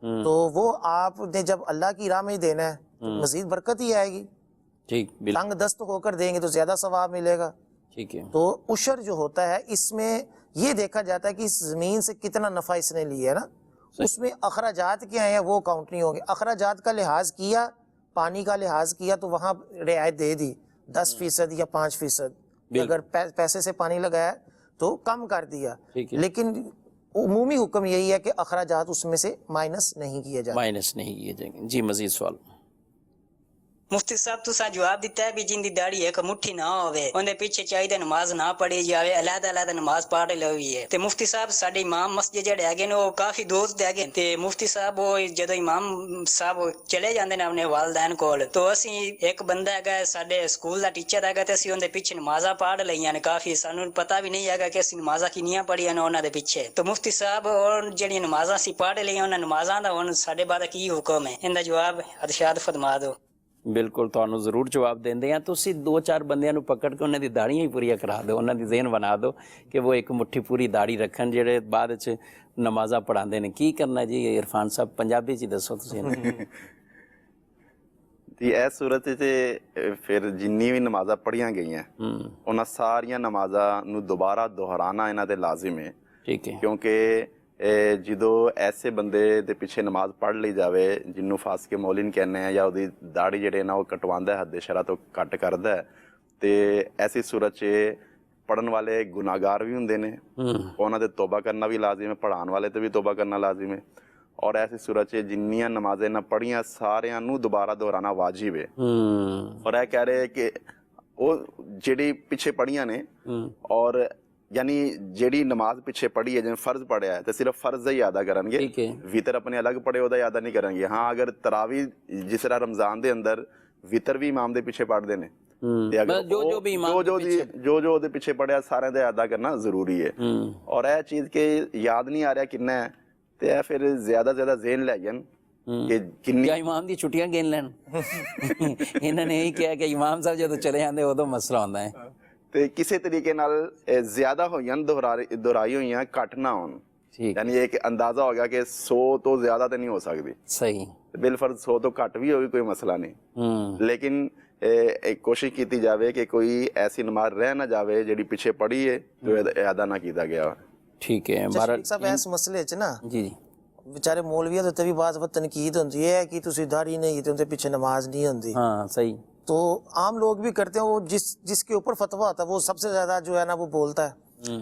تو وہ آپ نے جب اللہ کی راہ میں ہی دینا ہے تو مزید برکت ہی آئے گی۔ ٹھیک، تنگ دست ہو کر دیں گے تو زیادہ ثواب ملے گا۔ ٹھیک ہے۔ تو عشر جو ہوتا ہے اس میں یہ دیکھا جاتا ہے کہ اس زمین سے کتنا نفع اس نے لیا ہے نا، اس میں اخراجات کیا ہیں وہ کاؤنٹ نہیں ہوں گے۔ اخراجات کا لحاظ کیا، پانی کا لحاظ کیا تو وہاں رعایت دے دی 10% یا 5%، اگر پیسے سے پانی لگایا تو کم کر دیا، لیکن عمومی حکم یہی ہے کہ اخراجات اس میں سے مائنس نہیں کیے جاتے، مائنس نہیں کیے جائیں گے۔ جی مزید سوال؟ مفتی صاحب تسا جواب دیتا ہے بھی جن دی داڑھی ایک مٹھی نہ ہوئے اندے پیچھے چاہیے نماز نہ پڑھی جاوے، علیحدہ علیحدہ نماز پڑھ لوی ہے۔ تے مفتی صاحب ساڈے امام مسجد جڑے ہگے نے وہ کافی دوست ہگے، تے مفتی صاحب وہ جدو امام صاحب چلے جاندے نے اپنے والدین کول، تو اسی ایک بندہ ہگا ساڈے سکول دا ٹیچر ہگا تے اسی اندے پیچھے نمازاں پڑھ لئیاں نے، کافی سانوں پتہ بھی نہیں ہگا کہ اسی نمازاں کنیاں پڑھیاں نے انہاں دے پیچھے۔ تو مفتی صاحب اور جڑی نمازاں سی پڑھ لئیاں انہاں نمازاں دا ہن ساڈے بعد کی حکم ہے؟ ان دا جواب ارشاد فرما دو۔ بالکل، تانوں ضرور جواب دیندے ہیں۔ تسی 2-4 بندیاں نو پکڑ کے انہاں دی داڑیاں ہی پوریاں کرا دو، انہاں دی ذہن بنا دو کہ وہ ایک مٹھی پوری داڑھی رکھن جڑے بعد وچ نمازاں پڑھاندے نے۔ کی کرنا جی عرفان صاحب، پنجابی چ دسو تسی۔ جی اس صورت تے پھر جنی بھی نمازاں پڑھیاں گئی ہیں انہاں ساریاں نمازاں نو دوبارہ دہرانا انہاں تے لازم ہے، ٹھیک ہے، کیونکہ جدو ایسے بندے دے پیچھے نماز پڑھ لی جاوے جنوں فاسق مولن کہنے ہیں یا دی داڑھی جڑے نا وہ کٹواندا ہے، حد شرع تو کٹ کردا ہے، تے ایسی صورت چ پڑھن والے گناہگار بھی ہوندے نے، انہاں تے توبہ کرنا بھی لازم ہے، پڑھان والے تے بھی توبہ کرنا لازم ہے، اور ایسی صورت چ جنیاں نمازیں نہ پڑھیاں ساریاں نو دوبارہ دہرانا واجب ہے۔ اور اے کہہ رہے کہ وہ جڑی پیچھے پڑھیاں نے، اور یعنی جیڑی نماز پیچھے پڑھی ہے جن فرض پڑھیا ہے تو صرف فرض ہی ادا کرن گے، وطر اپنے الگ پڑھے ہوتا ادا نہیں کرن گے۔ ہاں اگر تراویح جس طرح رمضان دے اندر وطر بھی امام دے پیچھے پڑھ دینے، جو دے پیچھے پڑھیا سارے دے ادا کرنا ضروری ہے۔ اور اے چیز کے یاد نہیں آ رہا کننا ہے تو اے پھر زیادہ زیادہ ذہن لے جن کہ کنی امام دی چھٹیاں گن لین۔ انہوں نے یہی کہا کہ امام صاحب جدو چلے جاندے ادو مسئلہ ہوندا ہے، تے کسی طریقے نال زیادہ ہوئیاں دہرائی ہوئیاں کٹ نہ ہون، یعنی ایک اندازہ ہوگا کہ 100 تو زیادہ تو نہیں ہو سکتی, صحیح, بالفرض 100 تو گھٹ بھی ہوگی, کوئی مسئلہ نہیں, لیکن ایک کوشش کیتی جاوے کہ کوئی ایسی نماز رہ نہ جاوے جڑی پیچھے پڑی ہے جو ادا نہ کیتا گیا. ٹھیک ہے. شفیق صاحب اس مسئلے چ نا جی بیچارے مولویاں تے بھی بعض وقت تنقید ہوندی ہے کہ تسی داڑھی نہیں تے ان دے پیچھے نماز نہیں ہوندی. ہاں صحیح. تو عام لوگ بھی کرتے ہیں, وہ جس کے اوپر فتویٰ ہوتا ہے وہ سب سے زیادہ جو ہے نا وہ بولتا ہے.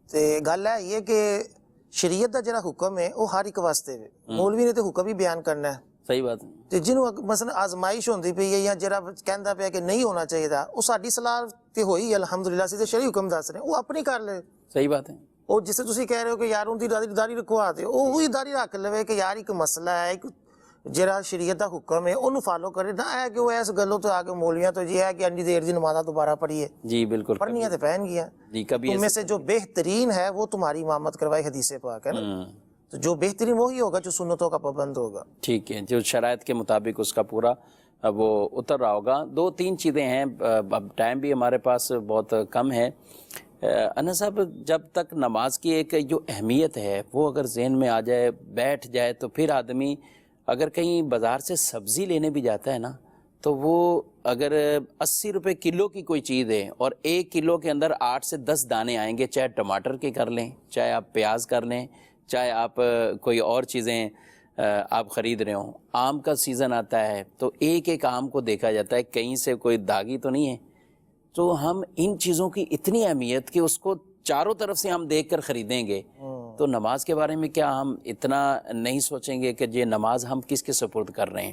تے گل ہے یہ کہ شریعت دا جڑا حکم ہے وہ ہر ایک واسطے ہے, مولوی نے تے حکم ہی بیان کرنا ہے. صحیح بات ہے. تے جنوں مثلا آزمائش ہوندی پئی ہے یا جڑا کہندا پیا کہ نہیں ہونا چاہیے تھا, وہ ساڈی صلاح تے ہوئی الحمدللہ, سی تے شرعی حکم دس رہے ہیں, وہ اپنی کر لے. صحیح بات ہے. وہ جس سے تسی کہہ رہے ہو کہ یار ان دی داڑھی رکھوا دے, وہی داڑھی رکھ لے کہ یار ایک مسئلہ ہے, ایک جڑا شریعت دا حکم ہے انہوں فالو کرے نہ ہے کہ وہ اس گلوں تو آ کے مولویاں تو یہ ہے کہ انڈی دیر دی نمازاں دوبارہ پڑھیے. جی بالکل, پڑھنیاں تے پہن گیا. جی کبھی تم میں سے جو بہترین ہے وہ تمہاری امامت کروائی, حدیث پاک ہے نا, تو جو بہترین وہی ہوگا جو سنتوں کا پابند ہوگا. ٹھیک ہے, جو شرائط کے مطابق اس کا پورا وہ اتر رہا ہوگا. 2-3 چیزیں ہیں, اب ٹائم بھی ہمارے پاس بہت کم ہے. انس صاحب, جب تک نماز کی ایک جو اہمیت ہے وہ اگر ذہن میں آ جائے, بیٹھ جائے, تو پھر آدمی اگر کہیں بازار سے سبزی لینے بھی جاتا ہے نا, تو وہ اگر 80 روپے کلو کی کوئی چیز ہے اور 1 کلو کے اندر 8 سے 10 دانے آئیں گے, چاہے ٹماٹر کے کر لیں, چاہے آپ پیاز کر لیں, چاہے آپ کوئی اور چیزیں آپ خرید رہے ہوں. آم کا سیزن آتا ہے تو ایک آم کو دیکھا جاتا ہے کہیں سے کوئی داغی تو نہیں ہے. تو ہم ان چیزوں کی اتنی اہمیت کہ اس کو چاروں طرف سے ہم دیکھ کر خریدیں گے, تو نماز کے بارے میں کیا ہم اتنا نہیں سوچیں گے کہ یہ نماز ہم کس کے سپرد کر رہے ہیں؟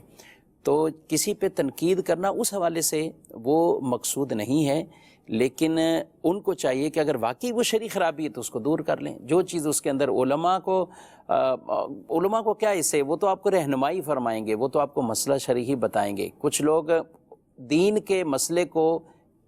تو کسی پہ تنقید کرنا اس حوالے سے وہ مقصود نہیں ہے, لیکن ان کو چاہیے کہ اگر واقعی وہ شرعی خرابی ہے تو اس کو دور کر لیں. جو چیز اس کے اندر علماء کو کیا اس سے, وہ تو آپ کو رہنمائی فرمائیں گے, وہ تو آپ کو مسئلہ شرعی بتائیں گے. کچھ لوگ دین کے مسئلے کو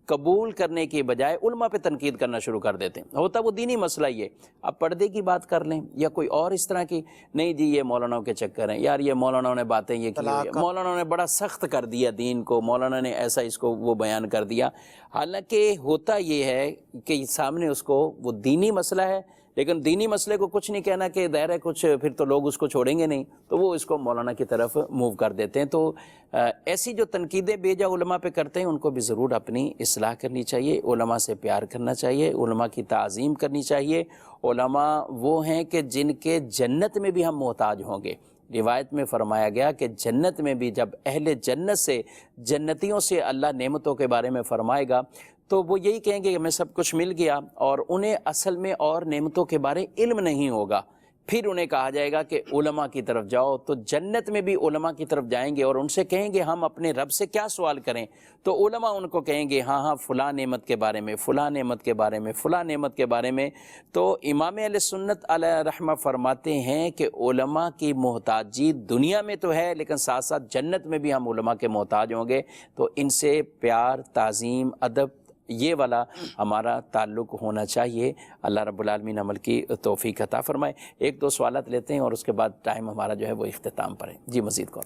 قبول کرنے کے بجائے علماء پہ تنقید کرنا شروع کر دیتے ہیں. ہوتا وہ دینی مسئلہ ہی ہے, اب پردے کی بات کر لیں یا کوئی اور اس طرح کی, نہیں جی یہ مولاناؤں کے چکر ہیں, یار یہ مولاناؤں نے باتیں یہ کی, مولاناؤں نے بڑا سخت کر دیا دین کو, مولانا نے ایسا اس کو وہ بیان کر دیا. حالانکہ ہوتا یہ ہے کہ سامنے اس کو وہ دینی مسئلہ ہے, لیکن دینی مسئلے کو کچھ نہیں کہنا کہ دائرہ کچھ, پھر تو لوگ اس کو چھوڑیں گے نہیں, تو وہ اس کو مولانا کی طرف موو کر دیتے ہیں. تو ایسی جو تنقیدیں بیجا علماء پہ کرتے ہیں ان کو بھی ضرور اپنی اصلاح کرنی چاہیے, علماء سے پیار کرنا چاہیے, علماء کی تعظیم کرنی چاہیے. علماء وہ ہیں کہ جن کے جنت میں بھی ہم محتاج ہوں گے. روایت میں فرمایا گیا کہ جنت میں بھی جب اہل جنت سے, جنتیوں سے اللہ نعمتوں کے بارے میں فرمائے گا تو وہ یہی کہیں گے کہ ہمیں سب کچھ مل گیا, اور انہیں اصل میں اور نعمتوں کے بارے علم نہیں ہوگا. پھر انہیں کہا جائے گا کہ علماء کی طرف جاؤ, تو جنت میں بھی علماء کی طرف جائیں گے اور ان سے کہیں گے ہم اپنے رب سے کیا سوال کریں, تو علماء ان کو کہیں گے ہاں فلاں نعمت کے بارے میں, فلاں نعمت کے بارے میں, فلاں نعمت کے بارے میں. تو امام اہل سنت علیہ رحمہ فرماتے ہیں کہ علماء کی محتاجی دنیا میں تو ہے, لیکن ساتھ ساتھ جنت میں بھی ہم علماء کے محتاج ہوں گے. تو ان سے پیار, تعظیم, ادب, یہ والا ہمارا تعلق ہونا چاہیے. اللہ رب العالمین عمل کی توفیق عطا فرمائے. 1-2 سوالات لیتے ہیں اور اس کے بعد ٹائم ہمارا جو ہے وہ اختتام پر ہے. جی مزید کو.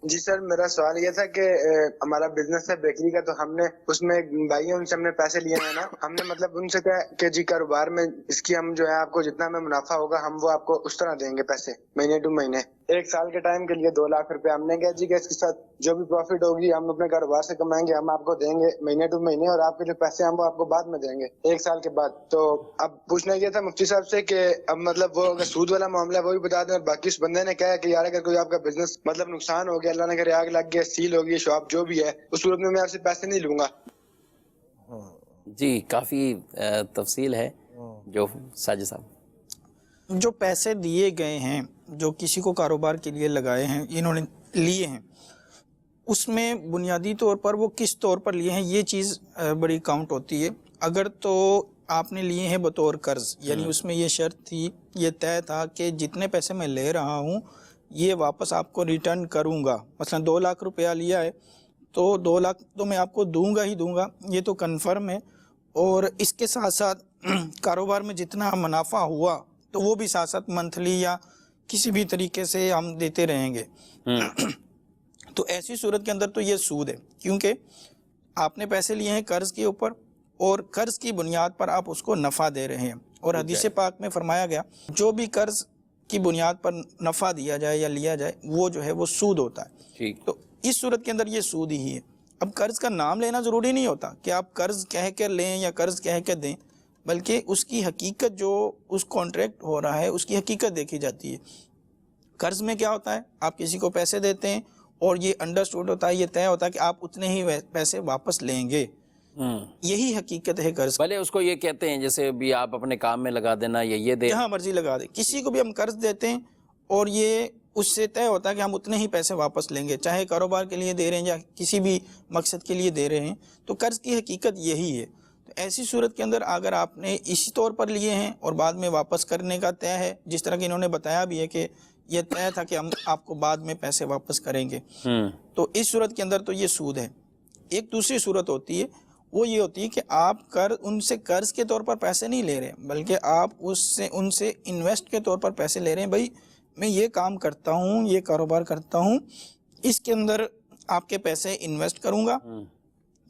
جی سر, میرا سوال یہ تھا کہ ہمارا بزنس ہے بیکری کا, تو ہم نے اس میں بھائی ہیں ان سے ہم نے پیسے لیے ہیں نا, ہم نے مطلب ان سے کہا کہ جی کاروبار میں اس کی ہم جو ہے آپ کو جتنا میں منافع ہوگا ہم وہ آپ کو اس طرح دیں گے پیسے, مہینے ٹو مہینے. 1 سال کے ٹائم کے لیے 2 لاکھ روپے. ہم نے کہا جی کہ اس کے ساتھ جو بھی پروفٹ ہوگی ہم اپنے کاروبار سے کمائیں گے, ہم آپ کو دیں گے مہینے ٹو مہینے, اور آپ کے جو پیسے ہم وہ آپ کو بعد میں دیں گے 1 سال کے بعد. تو اب پوچھنا یہ تھا مفتی صاحب سے کہ اب مطلب وہ اگر سود والا معاملہ ہے وہ بھی بتا دیں, اور باقی اس بندے نے کہا کہ یار اگر کوئی آپ کا بزنس مطلب نقصان ہو گیا, اللہ نے کرے آگ لگ گیا, سیل ہو گئی شاپ جو بھی ہے, اس صورت میں آپ سے پیسے نہیں لوں گا. جی کافی تفصیل ہے جو ساجد صاحب. جو پیسے دیے گئے ہیں, جو کسی کو کاروبار کے لیے لگائے ہیں, انہوں نے لیے ہیں, اس میں بنیادی طور پر وہ کس طور پر لیے ہیں یہ چیز بڑی کاؤنٹ ہوتی ہے. اگر تو آپ نے لیے ہیں بطور قرض, یعنی اس میں یہ شرط تھی, یہ طے تھا کہ جتنے پیسے میں لے رہا ہوں یہ واپس آپ کو ریٹرن کروں گا. مثلا 2 لاکھ روپیہ لیا ہے تو 2 لاکھ تو میں آپ کو دوں گا ہی دوں گا, یہ تو کنفرم ہے. اور اس کے ساتھ ساتھ کاروبار میں جتنا منافع ہوا تو وہ بھی ساتھ ساتھ منتھلی یا کسی بھی طریقے سے ہم دیتے رہیں گے. تو ایسی صورت کے اندر تو یہ سود ہے, کیونکہ آپ نے پیسے لیے ہیں قرض کے اوپر اور قرض کی بنیاد پر آپ اس کو نفع دے رہے ہیں. اور حدیث پاک میں فرمایا گیا جو بھی قرض کی بنیاد پر نفع دیا جائے یا لیا جائے وہ جو ہے وہ سود ہوتا ہے. تو اس صورت کے اندر یہ سود ہی ہے. اب قرض کا نام لینا ضروری نہیں ہوتا کہ آپ قرض کہہ کے لیں یا قرض کہہ کے دیں، بلکہ اس کی حقیقت جو اس کانٹریکٹ ہو رہا ہے اس کی حقیقت دیکھی جاتی ہے. قرض میں کیا ہوتا ہے، آپ کسی کو پیسے دیتے ہیں اور یہ انڈرسٹوڈ ہوتا ہے، یہ طے ہوتا ہے کہ آپ اتنے ہی پیسے واپس لیں گے. یہی حقیقت ہے قرض. بھلے اس کو یہ کہتے ہیں جیسے بھی آپ اپنے کام میں لگا دینا یا یہ دے، جہاں مرضی لگا دیں. کسی کو بھی ہم قرض دیتے ہیں اور یہ اس سے طے ہوتا ہے کہ ہم اتنے ہی پیسے واپس لیں گے، چاہے کاروبار کے لیے دے رہے ہیں یا کسی بھی مقصد کے لیے دے رہے ہیں. تو قرض کی حقیقت یہی ہے. تو ایسی صورت کے اندر اگر آپ نے اسی طور پر لیے ہیں اور بعد میں واپس کرنے کا طے ہے، جس طرح کہ انہوں نے بتایا بھی ہے کہ یہ طے تھا کہ ہم آپ کو بعد میں پیسے واپس کریں گے، تو اس صورت کے اندر تو یہ سود ہے. ایک دوسری صورت ہوتی ہے، وہ یہ ہوتی ہے کہ آپ ان سے قرض کے طور پر پیسے نہیں لے رہے، بلکہ آپ ان سے انویسٹ کے طور پر پیسے لے رہے ہیں. بھائی میں یہ کام کرتا ہوں، یہ کاروبار کرتا ہوں، اس کے اندر آپ کے پیسے انویسٹ کروں گا،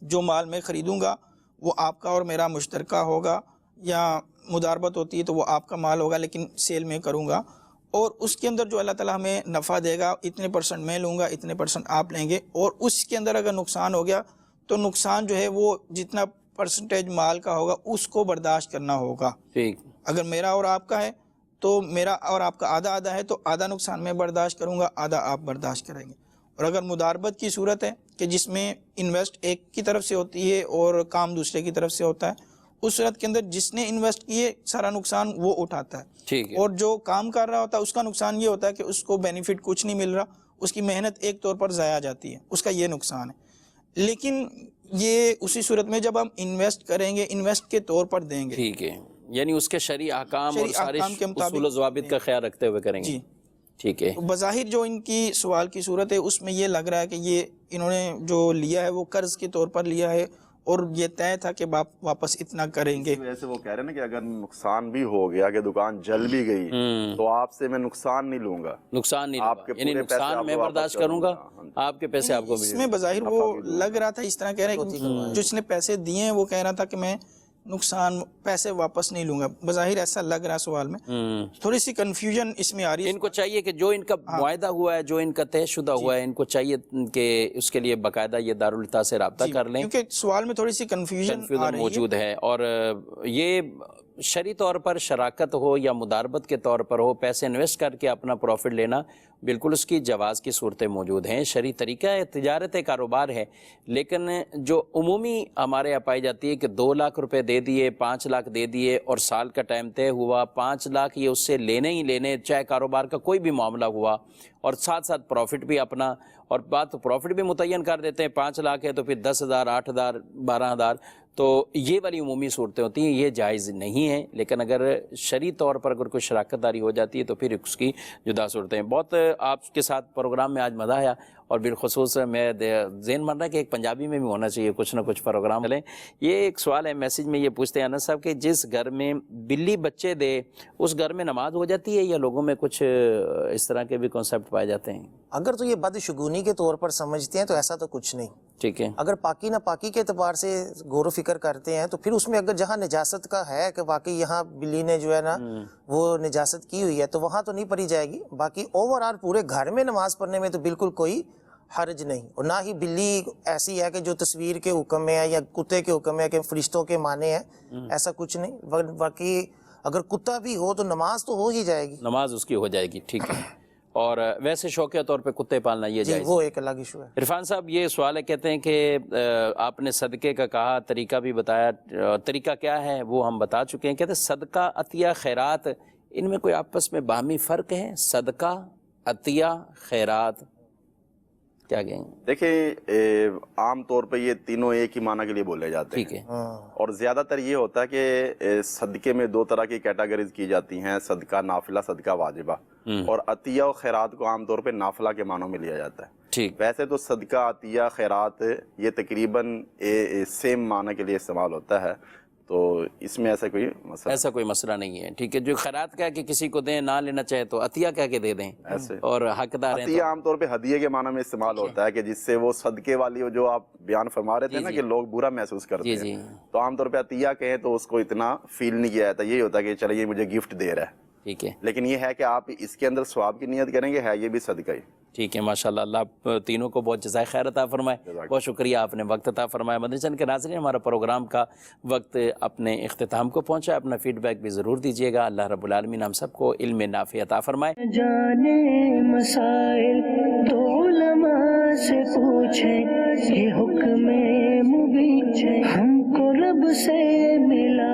جو مال میں خریدوں گا وہ آپ کا اور میرا مشترکہ ہوگا، یا مداربت ہوتی ہے تو وہ آپ کا مال ہوگا لیکن سیل میں کروں گا، اور اس کے اندر جو اللہ تعالیٰ ہمیں نفع دے گا اتنے % میں لوں گا، اتنے % آپ لیں گے، اور اس کے اندر اگر نقصان ہو گیا تو نقصان جو ہے وہ جتنا % مال کا ہوگا اس کو برداشت کرنا ہوگا. اگر میرا اور آپ کا ہے تو میرا اور آپ کا آدھا آدھا ہے تو آدھا نقصان میں برداشت کروں گا، آدھا آپ برداشت کریں گے. اور اگر مداربت کی صورت ہے کہ جس میں انویسٹ ایک کی طرف سے ہوتی ہے اور کام دوسرے کی طرف سے ہوتا ہے، اس صورت کے اندر جس نے انویسٹ کیے سارا نقصان وہ اٹھاتا ہے، اور جو کام کر رہا ہوتا ہے اس کا نقصان یہ ہوتا ہے کہ اس کو بینیفٹ کچھ نہیں مل رہا، اس کی محنت ایک طور پر ضائع جاتی ہے، اس کا یہ نقصان ہے. لیکن یہ اسی صورت میں جب ہم انویسٹ کریں گے، انویسٹ کے طور پر دیں گے، ٹھیک ہے، یعنی اس کے شرعی احکام اور سارے اصول و ضوابط کا خیال رکھتے ہوئے کریں گے. ٹھیک ہے. بظاہر جو ان کی سوال کی صورت ہے اس میں یہ لگ رہا ہے کہ یہ انہوں نے جو لیا ہے وہ قرض کے طور پر لیا ہے اور یہ طے تھا کہ واپس اتنا کریں گے. ویسے وہ کہہ رہے ہیں نا کہ اگر نقصان بھی ہو گیا کہ دکان جل بھی گئی تو آپ سے میں نقصان نہیں لوں گا، نقصان نہیں لوں گا، یعنی نقصان میں برداشت کروں گا، آپ کے پیسے آپ کو ملیں گے. اس میں بظاہر وہ لگ رہا تھا اس طرح کہہ رہے ہیں، جو اس نے پیسے دیے ہیں وہ کہہ رہا تھا کہ میں نقصان پیسے واپس نہیں لوں گا. بظاہر ایسا لگ رہا سوال میں، تھوڑی سی کنفیوژن اس میں آ رہی ہے. ان کو چاہیے کہ جو ان کا معاہدہ ہوا ہے، جو ان کا طے شدہ ہوا ہے، ان کو چاہیے کہ اس کے لیے باقاعدہ یہ دارالفتاح سے رابطہ کر لیں، کیونکہ سوال میں تھوڑی سی کنفیوژن موجود ہے. اور یہ شرعی طور پر شراکت ہو یا مداربت کے طور پر ہو، پیسے انویسٹ کر کے اپنا پروفٹ لینا، بالکل اس کی جواز کی صورتیں موجود ہیں. شرعی طریقہ ہے، تجارت ہے، کاروبار ہے. لیکن جو عمومی ہمارے یہاں پائی جاتی ہے کہ 2 لاکھ روپے دے دیے، 5 لاکھ دے دیے اور سال کا ٹائم طے ہوا، 5 لاکھ یہ اس سے لینے ہی لینے، چاہے کاروبار کا کوئی بھی معاملہ ہوا، اور ساتھ ساتھ پروفٹ بھی اپنا، اور بات پروفٹ بھی متعین کر دیتے ہیں. 5 لاکھ ہے تو پھر 10,000، 8,000، 12,000، تو یہ والی عمومی صورتیں ہوتی ہیں، یہ جائز نہیں ہیں. لیکن اگر شرعی طور پر اگر کوئی شراکت داری ہو جاتی ہے تو پھر اس کی جدا صورتیں ہیں. بہت آپ کے ساتھ پروگرام میں آج مزہ آیا، اور بالخصوص میں ذہن بن رہا ہے کہ ایک پنجابی میں بھی ہونا چاہیے کچھ نہ کچھ پروگرام چلیں. یہ ایک سوال ہے، میسیج میں یہ پوچھتے ہیں انس صاحب کہ جس گھر میں بلی بچے دے اس گھر میں نماز ہو جاتی ہے یا لوگوں میں کچھ اس طرح کے بھی کنسیپٹ پائے جاتے ہیں؟ اگر تو یہ بدشگونی کے طور پر سمجھتے ہیں تو ایسا تو کچھ نہیں. ٹھیک ہے. اگر پاکی نہ پاکی کے اعتبار سے غور و فکر کرتے ہیں تو پھر اس میں اگر جہاں نجاست کا ہے کہ واقعی یہاں بلی نے جو ہے نا وہ نجاست کی ہوئی ہے تو وہاں تو نہیں پڑھی جائے گی. باقی اوور آل پورے گھر میں نماز پڑھنے میں تو بالکل کوئی حرج نہیں. اور نہ ہی بلی ایسی ہے کہ جو تصویر کے حکم میں ہے یا کتے کے حکم میں ہے کہ فرشتوں کے معنی ہے، ایسا کچھ نہیں. باقی اگر کتا بھی ہو تو نماز تو ہو ہی جائے گی، نماز اس کی ہو جائے گی. ٹھیک ہے. اور ویسے شوقیہ طور پہ کتے پالنا یہ جائز؟ وہ ایک الگ ایشو ہے. عرفان صاحب یہ سوال ہے، کہتے ہیں کہ آپ نے صدقے کا کہا، طریقہ بھی بتایا، طریقہ کیا ہے وہ ہم بتا چکے ہیں. کہتے ہیں صدقہ، عطیہ، خیرات، ان میں کوئی آپس میں باہمی فرق ہے؟ صدقہ، عطیہ، خیرات کیا کہیں گے؟ دیکھیں عام طور پہ یہ تینوں ایک ہی معنی کے لیے بولے جاتے ہیں. ٹھیک ہے. اور زیادہ تر یہ ہوتا ہے کہ صدقے میں 2 طرح کی کیٹیگریز کی جاتی ہیں، صدقہ نافلہ، صدقہ واجبہ. اور عطیہ و خیرات کو عام طور پہ نافلہ کے معنوں میں لیا جاتا ہے. ٹھیک. ویسے تو صدقہ، عطیہ، خیرات یہ تقریباً سیم معنی کے لیے استعمال ہوتا ہے. تو اس میں ایسا کوئی مسئلہ ایسا کوئی مسئلہ نہیں ہے. ٹھیک ہے. جو خیرات کا ہے کہ کسی کو دیں، نہ لینا چاہے تو عطیہ کہہ کے دے دیں ایسے. اور حقدار ہیں. عطیہ عام طور پہ ہدیے کے معنی میں استعمال ہوتا ہے کہ جس سے وہ صدقے والی جو آپ بیان فرما رہے تھے نا کہ لوگ برا محسوس کرتے ہیں، تو عام طور پہ عطیہ کہیں تو اس کو اتنا فیل نہیں کیا جاتا. یہی ہوتا ہے کہ چلے یہ مجھے گفٹ دے رہا ہے. ٹھیک ہے. لیکن یہ ہے کہ آپ اس کے اندر ثواب کی نیت کریں گے، ہے یہ بھی صدقہ ہی. ٹھیک ہے. ماشاءاللہ. اللہ آپ تینوں کو بہت جزائے خیر عطا فرمائے. بہت شکریہ آپ نے وقت عطا فرمایا. مدنی چینل کے ناظرین، ہمارا پروگرام کا وقت اپنے اختتام کو پہنچا. اپنا فیڈ بیک بھی ضرور دیجیے گا. اللہ رب العالمین ہم سب کو علم نافع عطا فرمائے. جانے مسائل تو علماء سے پوچھیں، یہ حکم مبین ہم کو رب سے ملا